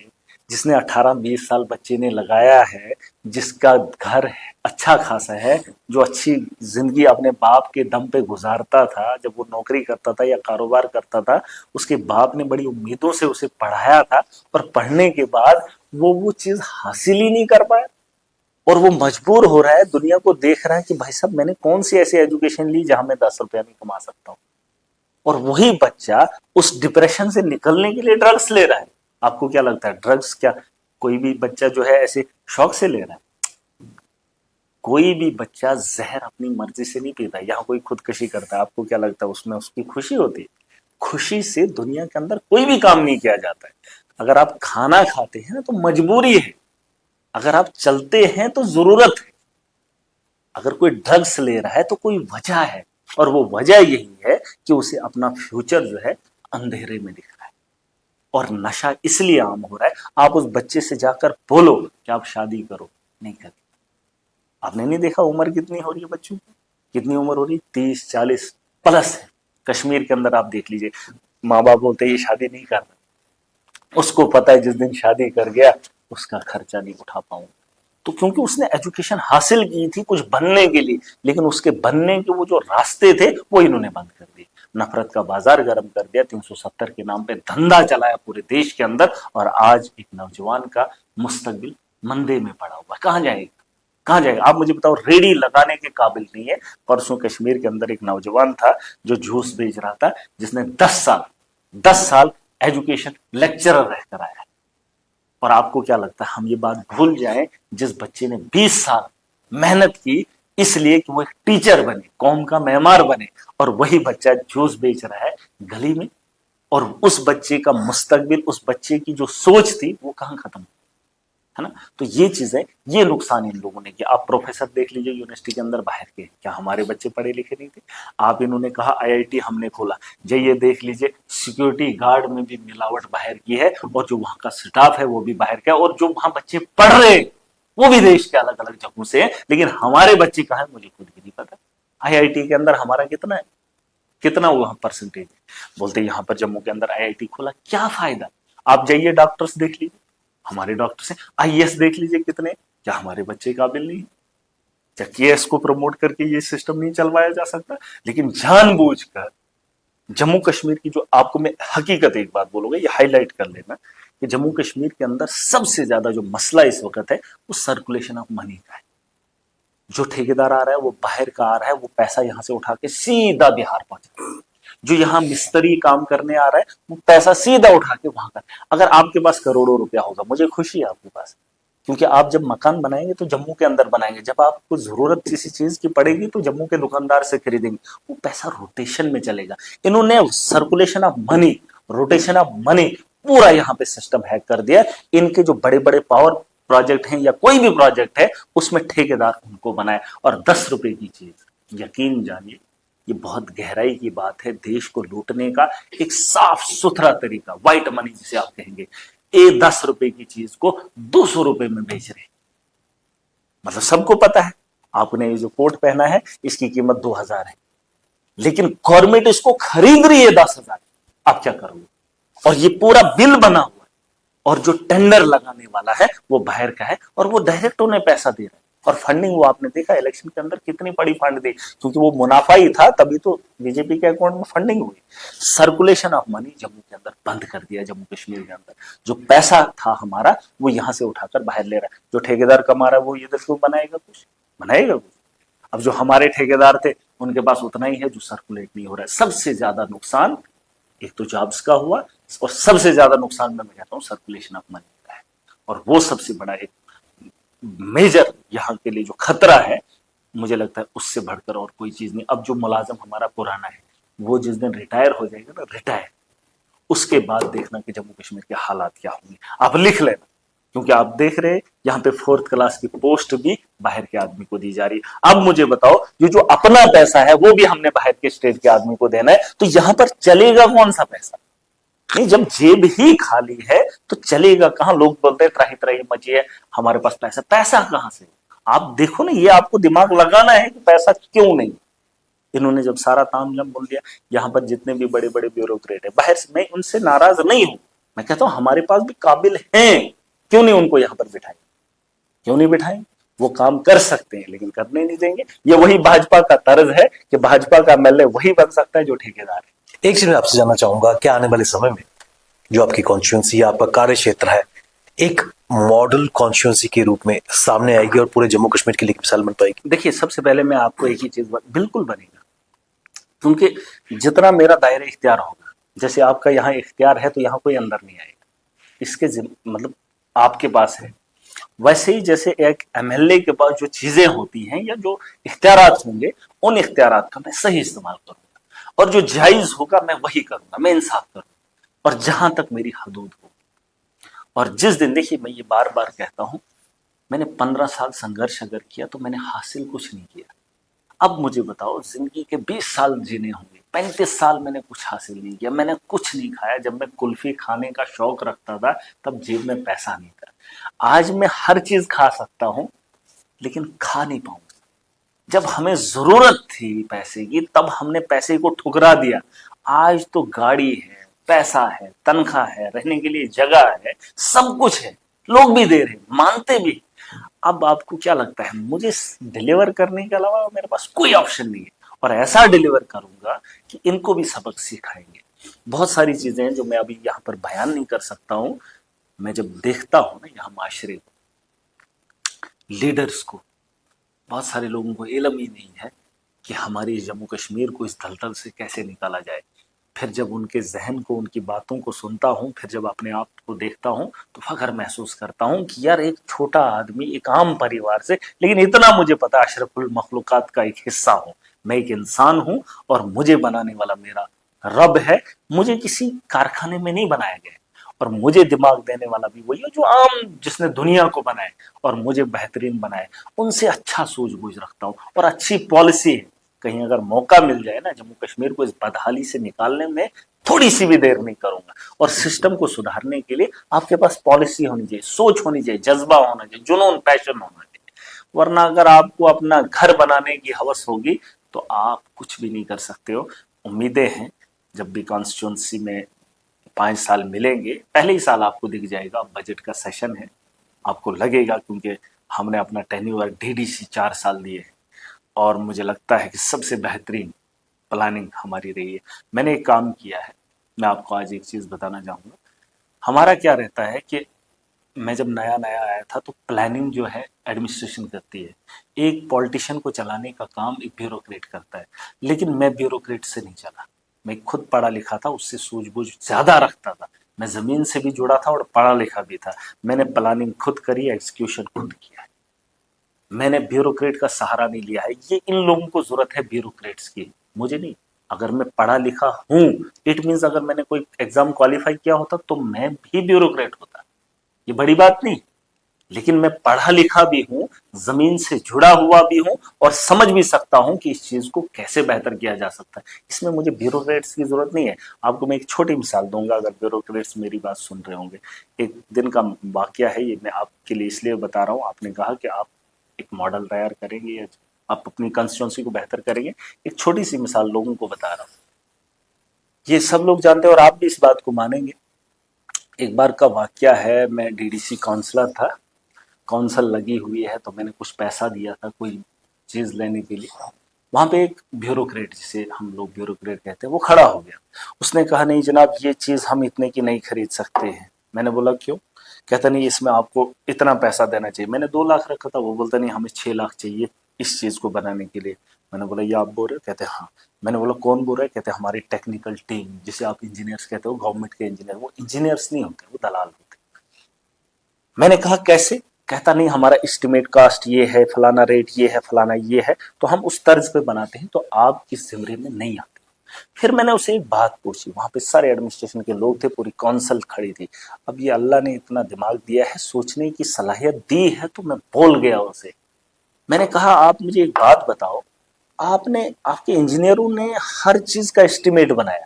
जिसने 18-20 साल बच्चे ने लगाया है, जिसका घर अच्छा खासा है, जो अच्छी जिंदगी अपने बाप के दम पे गुजारता था, जब वो नौकरी करता था या कारोबार करता था, उसके बाप ने बड़ी उम्मीदों से उसे पढ़ाया था, और पढ़ने के बाद वो चीज हासिल ही नहीं कर पाया, और वो मजबूर हो रहा है, दुनिया को देख रहा है कि भाई साहब मैंने कौन सी ऐसी एजुकेशन ली जहां मैं 10 रुपया नहीं कमा सकता हूँ। और वही बच्चा उस डिप्रेशन से निकलने के लिए ड्रग्स ले रहा है। आपको क्या लगता है ड्रग्स क्या कोई भी बच्चा जो है ऐसे शौक से ले रहा है? कोई भी बच्चा जहर अपनी मर्जी से नहीं पीता। यहाँ कोई खुदकशी करता है, आपको क्या लगता है उसमें उसकी खुशी होती है? खुशी से दुनिया के अंदर कोई भी काम नहीं किया जाता है। अगर आप खाना खाते हैं ना तो मजबूरी है, अगर आप चलते हैं तो जरूरत है। अगर कोई ड्रग्स ले रहा है तो कोई वजह है, और वो वजह यही है कि उसे अपना फ्यूचर जो है अंधेरे में दिख रहा है। और नशा इसलिए आम हो रहा है। आप उस बच्चे से जाकर बोलो कि आप शादी करो, नहीं करते। आपने नहीं देखा उम्र कितनी हो रही है बच्चों की? कितनी उम्र हो रही है? 30-40 प्लस है। कश्मीर के अंदर आप देख लीजिए, माँ बाप बोलते ये शादी नहीं करना, उसको पता है जिस दिन शादी कर गया उसका खर्चा नहीं उठा पाऊंगा। तो क्योंकि उसने एजुकेशन हासिल की थी कुछ बनने के लिए, लेकिन उसके बनने के वो जो रास्ते थे वो इन्होंने बंद कर दिए। नफरत का बाजार गर्म कर दिया, 370 के नाम पे धंधा चलाया पूरे देश के अंदर, और आज एक नौजवान का मुस्तकबिल मंदे में पड़ा हुआ। कहाँ जाएगा? कहाँ जाएगा? आप मुझे बताओ, रेडी लगाने के काबिल नहीं है। परसों कश्मीर के अंदर एक नौजवान था जो जूस बेच रहा था, जिसने 10 साल एजुकेशन लेक्चरर रहकर आया है। और आपको क्या लगता है हम ये बात भूल जाएं, जिस बच्चे ने 20 साल मेहनत की इसलिए कि वो एक टीचर बने, कौम का मेमार बने, और वही बच्चा जूस बेच रहा है गली में, और उस बच्चे का मुस्तकबिल, उस बच्चे की जो सोच थी वो कहां खत्म, है ना। तो ये चीजें, ये नुकसान इन लोगों ने किया। आप प्रोफेसर देख लीजिए यूनिवर्सिटी के अंदर बाहर के, क्या हमारे बच्चे पढ़े लिखे नहीं थे? आप इन्होंने कहा आईआईटी हमने खोला, जाइए देख लीजिए सिक्योरिटी गार्ड में भी मिलावट बाहर की है, और जो वहां का स्टाफ है वो भी बाहर का है, और जो वहां बच्चे पढ़ रहे वो भी देश के अलग अलग जगहों से हैं। लेकिन हमारे बच्चे कहाँ है मुझे खुद भी नहीं पता। आईआईटी के अंदर हमारा कितना है, कितना वहां परसेंटेज है? बोलते यहाँ पर जम्मू के अंदर आईआईटी खोला, क्या फायदा? आप जाइए डॉक्टर्स देख लीजिए, हमारे डॉक्टर्स हैं। आईएएस देख लीजिए कितने, क्या हमारे बच्चे काबिल नहीं? क्या केएस को प्रमोट करके ये सिस्टम नहीं चलवाया जा सकता? लेकिन जानबूझकर जम्मू कश्मीर की, जो आपको मैं हकीकत एक बात बोलूंगा, ये हाईलाइट कर लेना कि जम्मू कश्मीर के अंदर सबसे ज्यादा जो मसला इस वक्त है वो सर्कुलेशन ऑफ मनी का है। जो ठेकेदार आ रहा है वो बाहर का आ रहा है, वो पैसा यहां से उठा के सीधा बिहार पहुंच रहा है। जो यहाँ मिस्त्री काम करने आ रहा है वो पैसा सीधा उठा के वहां का। अगर आपके पास करोड़ों रुपया होगा, मुझे खुशी है आपके पास, क्योंकि आप जब मकान बनाएंगे तो जम्मू के अंदर बनाएंगे। जब आपको जरूरत किसी चीज की पड़ेगी तो जम्मू के दुकानदार से खरीदेंगे, वो पैसा रोटेशन में चलेगा। इन्होंने circulation of money, rotation of money पूरा यहाँ पे सिस्टम हैक कर दिया। इनके जो बड़े बड़े पावर प्रोजेक्ट हैं या कोई भी प्रोजेक्ट है उसमें ठेकेदार उनको बनाए, और 10 रुपए की चीज, यकीन जानिए ये बहुत गहराई की बात है। देश को लूटने का एक साफ सुथरा तरीका, व्हाइट मनी जिसे आप कहेंगे, 10 रुपए की चीज को 200 रुपए में बेच रहे। मतलब सबको पता है, आपने ये जो कोट पहना है इसकी कीमत 2000 है, लेकिन गवर्नमेंट इसको खरीद रही है 10,000। आप क्या करोगे? और ये पूरा बिल बना हुआ है, और जो टेंडर लगाने वाला है वो बाहर का है, और वो डायरेक्ट उन्हें पैसा दे रहा है। और फंडिंग वो आपने देखा इलेक्शन के अंदर कितनी बड़ी फंड दी, क्योंकि वो मुनाफा ही था, तभी तो बीजेपी के अकाउंट में फंडिंग हुई। सर्कुलेशन ऑफ मनी जम्मू के अंदर बंद कर दिया। जम्मू कश्मीर के अंदर जो पैसा था हमारा वो यहां से उठाकर बाहर ले रहा है। जो ठेकेदार कमा रहा है वो इधर क्यों बनाएगा कुछ, बनाएगा कुछ? अब जो हमारे ठेकेदार थे उनके पास उतना ही है जो सर्कुलेट नहीं हो रहा है। सबसे ज्यादा नुकसान एक तो जॉब्स का हुआ, और सबसे ज्यादा नुकसान मैं कहता हूं सर्कुलेशन ऑफ मनी का है। और वो सबसे बड़ा एक मेजर यहाँ के लिए जो खतरा है, मुझे लगता है उससे बढ़कर और कोई चीज नहीं। अब जो मुलाजम हमारा पुराना है वो जिस दिन रिटायर हो जाएगा ना, रिटायर, उसके बाद देखना कि जम्मू कश्मीर के हालात क्या होंगे। आप लिख लेना, क्योंकि आप देख रहे हैं यहाँ पे 4th क्लास की पोस्ट भी बाहर के आदमी को दी जा रही है। अब मुझे बताओ, ये जो अपना पैसा है वो भी हमने बाहर के स्टेट के आदमी को देना है, तो यहां पर चलेगा कौन सा पैसा? नहीं, जब जेब ही खाली है तो चलेगा कहां? लोग बोलते हैं त्राही त्राही मची है, हमारे पास पैसा, पैसा कहां से? आप देखो ना, ये आपको दिमाग लगाना है कि पैसा क्यों नहीं। इन्होंने जब सारा तामझाम बोल दिया, यहाँ पर जितने भी बड़े बड़े ब्यूरोक्रेट है बाहर से, मैं उनसे नाराज नहीं हूं, मैं कहता हूं हमारे पास भी काबिल हैं, क्यों नहीं उनको यहाँ पर बिठाए? क्यों नहीं बिठाए? वो काम कर सकते हैं लेकिन करने नहीं देंगे। ये वही भाजपा का तर्ज है कि भाजपा का एमएलए वही बन सकता है जो ठेकेदार है। एक चीज मैं आपसे जानना चाहूंगा कि आने वाले समय में जो आपकी कॉन्स्टिट्यूंसी, आपका कार्य क्षेत्र है, एक मॉडल कॉन्स्टिट्यूंसी के रूप में सामने आएगी और पूरे जम्मू कश्मीर के लिए मिसाल बन पाएगी? देखिए, सबसे पहले मैं आपको एक ही चीज बिल्कुल बनेगा, क्योंकि जितना मेरा दायरा इख्तियार होगा, जैसे आपका यहाँ इख्तियार है तो यहाँ कोई अंदर नहीं आएगा, इसके मतलब आपके पास है, वैसे ही जैसे एक एमएलए के पास जो चीजें होती हैं या जो इख्तियारात होंगे, उन इख्तियारात का मैं सही इस्तेमाल करूंगा, और जो जायज होगा मैं वही करूंगा, मैं इंसाफ करूंगा, और जहां तक मेरी हदूद हो। और जिस दिन, देखिए मैं ये बार बार कहता हूं, मैंने 15 साल संघर्ष अगर किया तो मैंने हासिल कुछ नहीं किया। अब मुझे बताओ, जिंदगी के 20 साल जीने होंगे, 35 साल मैंने कुछ हासिल नहीं किया, मैंने कुछ नहीं खाया। जब मैं कुल्फी खाने का शौक रखता था तब जेब में पैसा नहीं था। आज मैं हर चीज खा सकता हूं लेकिन खा नहीं पाऊंगा। जब हमें जरूरत थी पैसे की तब हमने पैसे को ठुकरा दिया। आज तो गाड़ी है, पैसा है, तनख्वाह है, रहने के लिए जगह है, सब कुछ है, लोग भी दे रहे, मानते भी। अब आपको क्या लगता है, मुझे डिलीवर करने के अलावा मेरे पास कोई ऑप्शन नहीं है, और ऐसा डिलीवर करूंगा कि इनको भी सबक सिखाएंगे। बहुत सारी चीजें हैं जो मैं अभी यहाँ पर बयान नहीं कर सकता हूं। मैं जब देखता हूं ना यहाँ माशरे को, लीडर्स को, बहुत सारे लोगों को इल्म ही नहीं है कि हमारी जम्मू कश्मीर को इस दलदल से कैसे निकाला जाए। फिर जब उनके जहन को, उनकी बातों को सुनता हूँ, फिर जब अपने आप को देखता हूँ तो फख्र महसूस करता हूँ कि यार एक छोटा आदमी, एक आम परिवार से, लेकिन इतना मुझे पता अशरफुल मखलूकात का एक हिस्सा हूँ, मैं एक इंसान हूँ और मुझे बनाने वाला मेरा रब है। मुझे किसी कारखाने में नहीं बनाया गया और मुझे दिमाग देने वाला भी वही है जो आम, जिसने दुनिया को बनाए और मुझे बेहतरीन बनाए। उनसे अच्छा सूझबूझ रखता हूँ और अच्छी पॉलिसी है। कहीं अगर मौका मिल जाए ना जम्मू कश्मीर को इस बदहाली से निकालने में, थोड़ी सी भी देर नहीं करूंगा। और सिस्टम को सुधारने के लिए आपके पास पॉलिसी होनी चाहिए, सोच होनी चाहिए, जज्बा होना चाहिए, जुनून, पैशन होना चाहिए। वरना अगर आपको अपना घर बनाने की हवस होगी तो आप कुछ भी नहीं कर सकते हो। उम्मीदें हैं जब भी कॉन्स्टिट्यूंसी में 5 साल मिलेंगे, पहले ही साल आपको दिख जाएगा, बजट का सेशन है, आपको लगेगा, क्योंकि हमने अपना टेन्योर डीडीसी 4 साल दिए हैं और मुझे लगता है कि सबसे बेहतरीन प्लानिंग हमारी रही है। मैंने एक काम किया है, मैं आपको आज एक चीज़ बताना चाहूँगा। हमारा क्या रहता है कि मैं जब नया नया आया था तो प्लानिंग जो है एडमिनिस्ट्रेशन करती है, एक पॉलिटिशियन को चलाने का काम एक ब्यूरोक्रेट करता है। लेकिन मैं ब्यूरोक्रेट से नहीं चला, मैं खुद पढ़ा लिखा था, उससे सूझबूझ ज्यादा रखता था, मैं जमीन से भी जुड़ा था और पढ़ा लिखा भी था। मैंने प्लानिंग खुद करी, एग्जीक्यूशन खुद किया है, मैंने ब्यूरोक्रेट का सहारा नहीं लिया है। ये इन लोगों को जरूरत है ब्यूरोक्रेट्स की, मुझे नहीं। अगर मैं पढ़ा लिखा हूं, इट मीन्स अगर मैंने कोई एग्जाम क्वालिफाई किया होता तो मैं भी ब्यूरोक्रेट होता, ये बड़ी बात नहीं। लेकिन मैं पढ़ा लिखा भी हूं, जमीन से जुड़ा हुआ भी हूं और समझ भी सकता हूं कि इस चीज को कैसे बेहतर किया जा सकता है। इसमें मुझे ब्यूरोक्रेट्स की जरूरत नहीं है। आपको मैं एक छोटी मिसाल दूंगा, अगर ब्यूरोक्रेट्स मेरी बात सुन रहे होंगे। एक दिन का वाकया है ये, मैं आपके लिए इसलिए बता रहा हूँ। आपने कहा कि आप एक मॉडल तैयार करेंगे या आप अपनी कंस्टिट्यूंसी को बेहतर करेंगे। एक छोटी सी मिसाल लोगों को बता रहा हूँ, ये सब लोग जानते हैं और आप भी इस बात को मानेंगे। एक बार का वाकया है, मैं डीडीसी काउंसलर था, काउंसिल लगी हुई है, तो मैंने कुछ पैसा दिया था कोई चीज लेने के लिए। वहां पे एक ब्यूरोक्रेट, जिसे हम लोग ब्यूरोक्रेट कहते हैं, वो खड़ा हो गया। उसने कहा नहीं जनाब, ये चीज हम इतने की नहीं खरीद सकते हैं। मैंने बोला क्यों? कहता नहीं, इसमें आपको इतना पैसा देना चाहिए। मैंने 2 लाख रखा था, वो बोलता नहीं हमें 6 लाख चाहिए इस चीज को बनाने के लिए। मैंने बोला ये आप बोल रहे हो? कहते हाँ। मैंने बोला कौन बोल रहा है? कहते हमारी टेक्निकल टीम, जिसे आप इंजीनियर्स कहते हो, गवर्नमेंट के इंजीनियर। वो इंजीनियर्स नहीं होते, वो दलाल होते। मैंने कहा कैसे? कहता नहीं हमारा एस्टिमेट कास्ट ये है, फलाना रेट ये है, फलाना ये है, तो हम उस तर्ज पे बनाते हैं, तो आप इस जिम्रे में नहीं आते। फिर मैंने उसे एक बात पूछी, वहां पे सारे एडमिनिस्ट्रेशन के लोग थे, पूरी काउंसिल खड़ी थी। अब ये अल्लाह ने इतना दिमाग दिया है, सोचने की सलाहियत दी है, तो मैं बोल गया उसे। मैंने कहा आप मुझे एक बात बताओ, आपने, आपके इंजीनियरों ने हर चीज का एस्टिमेट बनाया।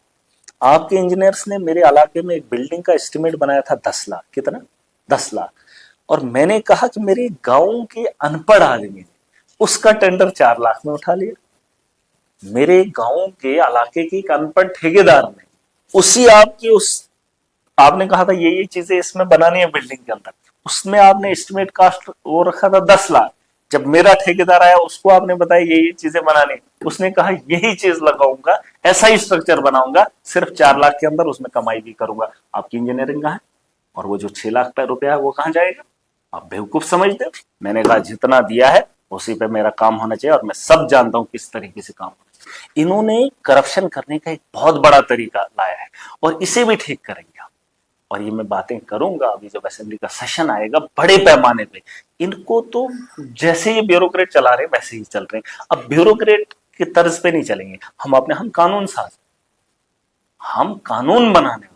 आपके इंजीनियर्स ने मेरे इलाके में एक बिल्डिंग का एस्टिमेट बनाया था 10 लाख। कितना? 10 लाख। और मैंने कहा कि मेरे गांव के अनपढ़ आदमी ने उसका टेंडर 4 लाख में उठा लिया। मेरे गांव के इलाके के एक अनपढ़ ठेकेदार ने उसी आपकी उस, आपने कहा था ये चीजें इसमें बनानी है बिल्डिंग के अंदर, उसमें आपने एस्टिमेट कास्ट वो रखा था 10 लाख। जब मेरा ठेकेदार आया उसको आपने बताया ये चीजें बनानी, उसने कहा यही चीज लगाऊंगा, ऐसा ही स्ट्रक्चर बनाऊंगा, सिर्फ 4 लाख के अंदर उसमें कमाई भी करूंगा। आपकी इंजीनियरिंग कहाँ है? और वो जो 6 लाख रुपया है वो कहाँ जाएगा? आप बेवकूफ समझते हो। मैंने कहा जितना दिया है उसी पे मेरा काम होना चाहिए और मैं सब जानता हूं किस तरीके से काम होना चाहिए। इन्होंने करप्शन करने का एक बहुत बड़ा तरीका लाया है और इसे भी ठीक करेंगे आप। और ये मैं बातें करूंगा अभी जब असेंबली का सेशन आएगा बड़े पैमाने पे। इनको तो जैसे ये ब्यूरोक्रेट चला रहे हैं वैसे ही चल रहे हैं। अब ब्यूरोक्रेट के तर्ज पे नहीं चलेंगे हम कानून साज, हम कानून बनाने वाले।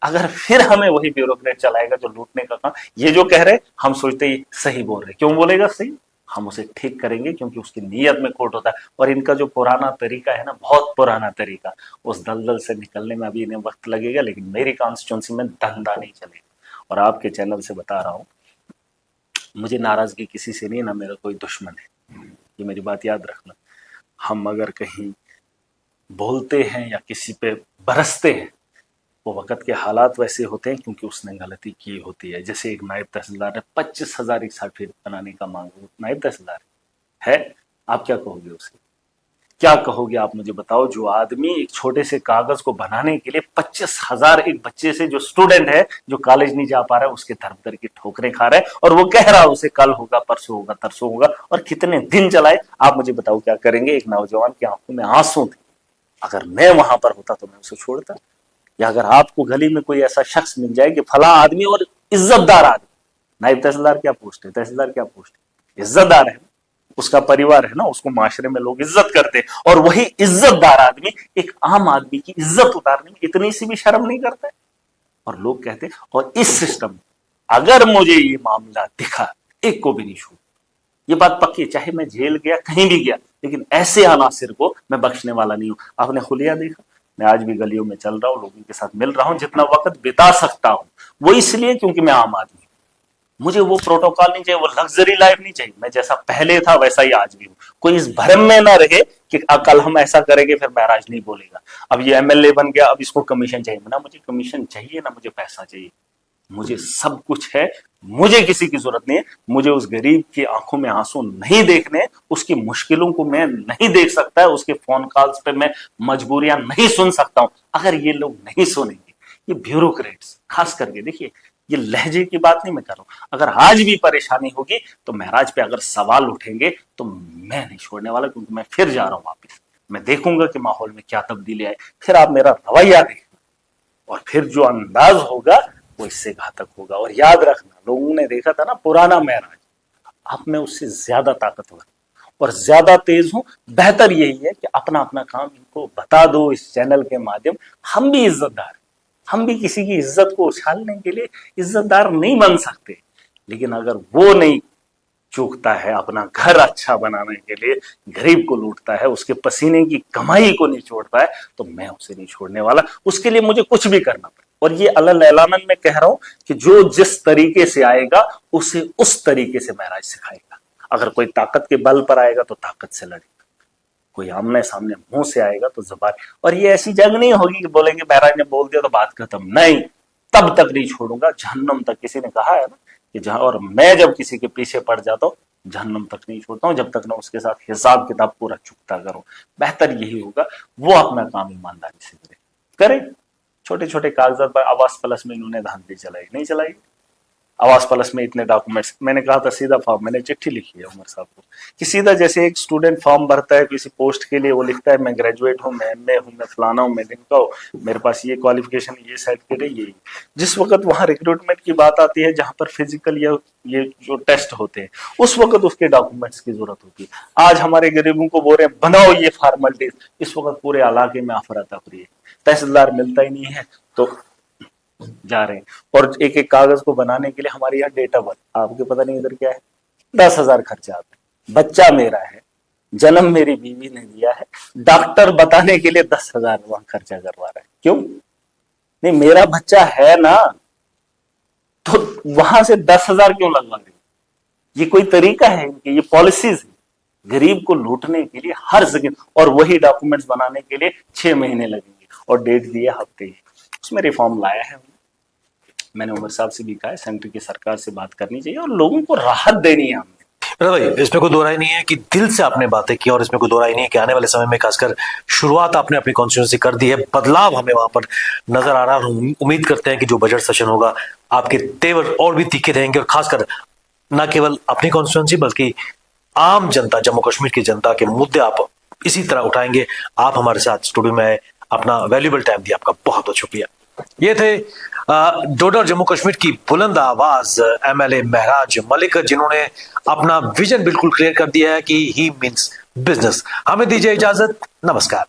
अगर फिर हमें वही ब्यूरोक्रेट चलाएगा जो लूटने का काम, ये जो कह रहे हम सोचते ही सही बोल रहे, क्यों बोलेगा सही? हम उसे ठीक करेंगे क्योंकि उसकी नीयत में खोट होता है। और इनका जो पुराना तरीका है ना, बहुत पुराना तरीका, उस दलदल से निकलने में अभी इन्हें वक्त लगेगा, लेकिन मेरी कॉन्स्टिट्यूंसी में धंधा नहीं चलेगा। और आपके चैनल से बता रहा हूं, मुझे नाराजगी किसी से नहीं, ना मेरा कोई दुश्मन है, ये मेरी बात याद रखना। हम अगर कहीं बोलते हैं या किसी पे बरसते हैं, वो वक्त के हालात वैसे होते हैं क्योंकि उसने गलती की होती है। जैसे एक नायब तहसीलदार ने 25,000 एक सर्टिफिकेट बनाने का मांग, नायब तहसीलदार है, आप क्या कहोगे उसे? क्या कहोगे आप मुझे बताओ? जो आदमी एक छोटे से कागज को बनाने के लिए 25,000 एक बच्चे से, जो स्टूडेंट है, जो कॉलेज नहीं जा पा रहा है, उसके धर्म दर की ठोकरें खा रहे हैं और वो कह रहा है उसे कल होगा, परसों होगा, तरसों होगा, और कितने दिन चलाए? आप मुझे बताओ क्या करेंगे? एक नौजवान की आंखों में आंसू थे, अगर मैं वहां पर होता तो मैं उसे छोड़ता। या अगर आपको गली में कोई ऐसा शख्स मिल जाए कि फला आदमी और इज्जतदार आदमी, नायब तहसीलदार क्या पोस्ट है, तहसीलदार क्या पोस्ट है, इज्जतदार है, उसका परिवार है ना, उसको माशरे में लोग इज्जत करते हैं, और वही इज्जतदार आदमी एक आम आदमी की इज्जत उतारने में इतनी सी भी शर्म नहीं करता है। और लोग कहते हैं, और इस सिस्टम में अगर मुझे ये मामला दिखा, एक को भी नहीं छोड़। ये बात पक्की है, चाहे मैं जेल गया, कहीं भी गया, लेकिन ऐसे अनासिर को मैं बख्शने वाला नहीं हूं। आपने खुलिया देखा, मैं आज भी गलियों में चल रहा हूं, लोगों के साथ मिल रहा हूं, जितना वक्त बिता सकता हूं वो इसलिए क्योंकि मैं आम आदमी हूं। मुझे वो प्रोटोकॉल नहीं चाहिए, वो लग्जरी लाइफ नहीं चाहिए। मैं जैसा पहले था वैसा ही आज भी हूं। कोई इस भ्रम में ना रहे कि कल हम ऐसा करेंगे फिर महराज नहीं बोलेगा, अब ये एमएलए बन गया अब इसको कमीशन चाहिए। ना मुझे कमीशन चाहिए, ना मुझे पैसा चाहिए, मुझे सब कुछ है। मुझे किसी की जरूरत नहीं है। मुझे उस गरीब की आंखों में आंसू नहीं देखने, उसकी मुश्किलों को मैं नहीं देख सकता है, उसके फोन कॉल्स पे मैं मजबूरियां नहीं सुन सकता हूं। अगर ये लोग नहीं सुनेंगे, ये ब्यूरोक्रेट्स खास करके, देखिए ये लहजे की बात नहीं मैं कर रहा हूं, अगर आज भी परेशानी होगी तो महराज पे अगर सवाल उठेंगे तो मैं नहीं छोड़ने वाला, क्योंकि मैं फिर जा रहा हूं वापिस। मैं देखूंगा कि माहौल में क्या तब्दीली आए, फिर आप मेरा रवैया देखना, और फिर जो अंदाज होगा वो इससे घातक होगा। और याद रखना, लोगों ने देखा था ना पुराना महराज, अब मैं उससे ज्यादा ताकतवर और ज्यादा तेज हूं। बेहतर यही है कि अपना अपना काम इनको बता दो इस चैनल के माध्यम। हम भी इज्जतदार हैं, हम भी किसी की इज्जत को उछालने के लिए इज्जतदार नहीं बन सकते, लेकिन अगर वो नहीं चूकता है अपना घर अच्छा बनाने के लिए, गरीब को लूटता है, उसके पसीने की कमाई को नहीं छोड़ता है, तो मैं उसे नहीं छोड़ने वाला। उसके लिए मुझे कुछ भी करना पड़े। और ये अलल एलानन में कह रहा हूं कि जो जिस तरीके से आएगा उसे उस तरीके से महराज सिखाएगा। अगर कोई ताकत के बल पर आएगा तो ताकत से लड़ेगा, कोई आमने सामने मुंह से आएगा तो जबान। और ये ऐसी जंग नहीं होगी कि बोलेंगे महराज ने बोल दिया तो बात खत्म, नहीं, तब तक नहीं छोड़ूंगा, जहन्नम तक। किसी ने कहा है ना कि जहां, और मैं जब किसी के पीछे पड़ जाता हूं जहन्नम तक नहीं छोड़ता हूं, जब तक ना उसके साथ हिसाब किताब पूरा चुकता करूं। बेहतर यही होगा वो अपना काम ईमानदारी से करे। छोटे छोटे कागजात पर आवास प्लस में इन्होंने धांधली चलाई, नहीं चलाई। आवास प्लस में इतने डॉक्यूमेंट्स, मैंने कहा था सीधा फॉर्म, मैंने चिट्ठी लिखी है उमर साहब को कि सीधा जैसे एक स्टूडेंट फॉर्म भरता है किसी पोस्ट के लिए, वो लिखता है मैं ग्रेजुएट हूँ, मैं एमए हूँ, मैं फलाना हूँ, मैं ढिमका हूँ, मेरे पास ये क्वालिफिकेशन, ये सर्टिफिकेट है, यही। जिस वक्त वहां रिक्रूटमेंट की बात आती है, जहां पर फिजिकल या ये जो टेस्ट होते हैं, उस वक्त उसके डॉक्यूमेंट्स की जरूरत होती है। आज हमारे गरीबों को बोल रहे हैं बनाओ ये फॉर्मेलिटीज, इस वक्त पूरे इलाके में अफरा तफरी है, तहसीलदार मिलता ही नहीं है तो जा रहे हैं। और एक एक कागज को बनाने के लिए हमारे यहाँ डेट ऑफ बर्थ, आपके पता नहीं इधर क्या है, 10,000 खर्चा आता है। बच्चा मेरा है, जन्म मेरी बीवी ने दिया है, डॉक्टर बताने के लिए 10,000 वहां खर्चा करवा रहा है। क्यों नहीं, मेरा बच्चा है ना, तो वहां से 10,000 क्यों लगवा रहे? ये कोई तरीका है इनकी, ये पॉलिसीज है गरीब को लूटने के लिए हर जगह। और वही डॉक्यूमेंट्स बनाने के लिए 6 महीने लगेंगे, और डेट दी है हफ्ते ही। उसमें रिफॉर्म लाया है मैंने, उमर साहब से भी कहा है सेंटर की सरकार से बात करनी चाहिए और लोगों को राहत देनी है हमने। भाई इसमें कोई दो राय नहीं है कि दिल से आपने बातें की, और इसमें कोई दो राय नहीं है कि आने वाले समय में खासकर शुरुआत आपने अपनी कॉन्स्टिट्यूंसी कर दी है, बदलाव हमें वहां पर नजर आ रहा है। और उम्मीद करते हैं कि जो बजट सेशन होगा आपके तेवर और भी तीखे रहेंगे, और खासकर न केवल अपनी कॉन्स्टिट्यूंसी बल्कि आम जनता, जम्मू कश्मीर की जनता के मुद्दे आप इसी तरह उठाएंगे। आप हमारे साथ स्टूडियो में अपना वैल्यूएबल टाइम दिया, आपका बहुत बहुत शुक्रिया। ये थे डोडा और जम्मू कश्मीर की बुलंद आवाज एमएलए महराज मलिक, जिन्होंने अपना विजन बिल्कुल क्लियर कर दिया है कि ही मीन्स बिजनेस। हमें दीजिए इजाजत, नमस्कार।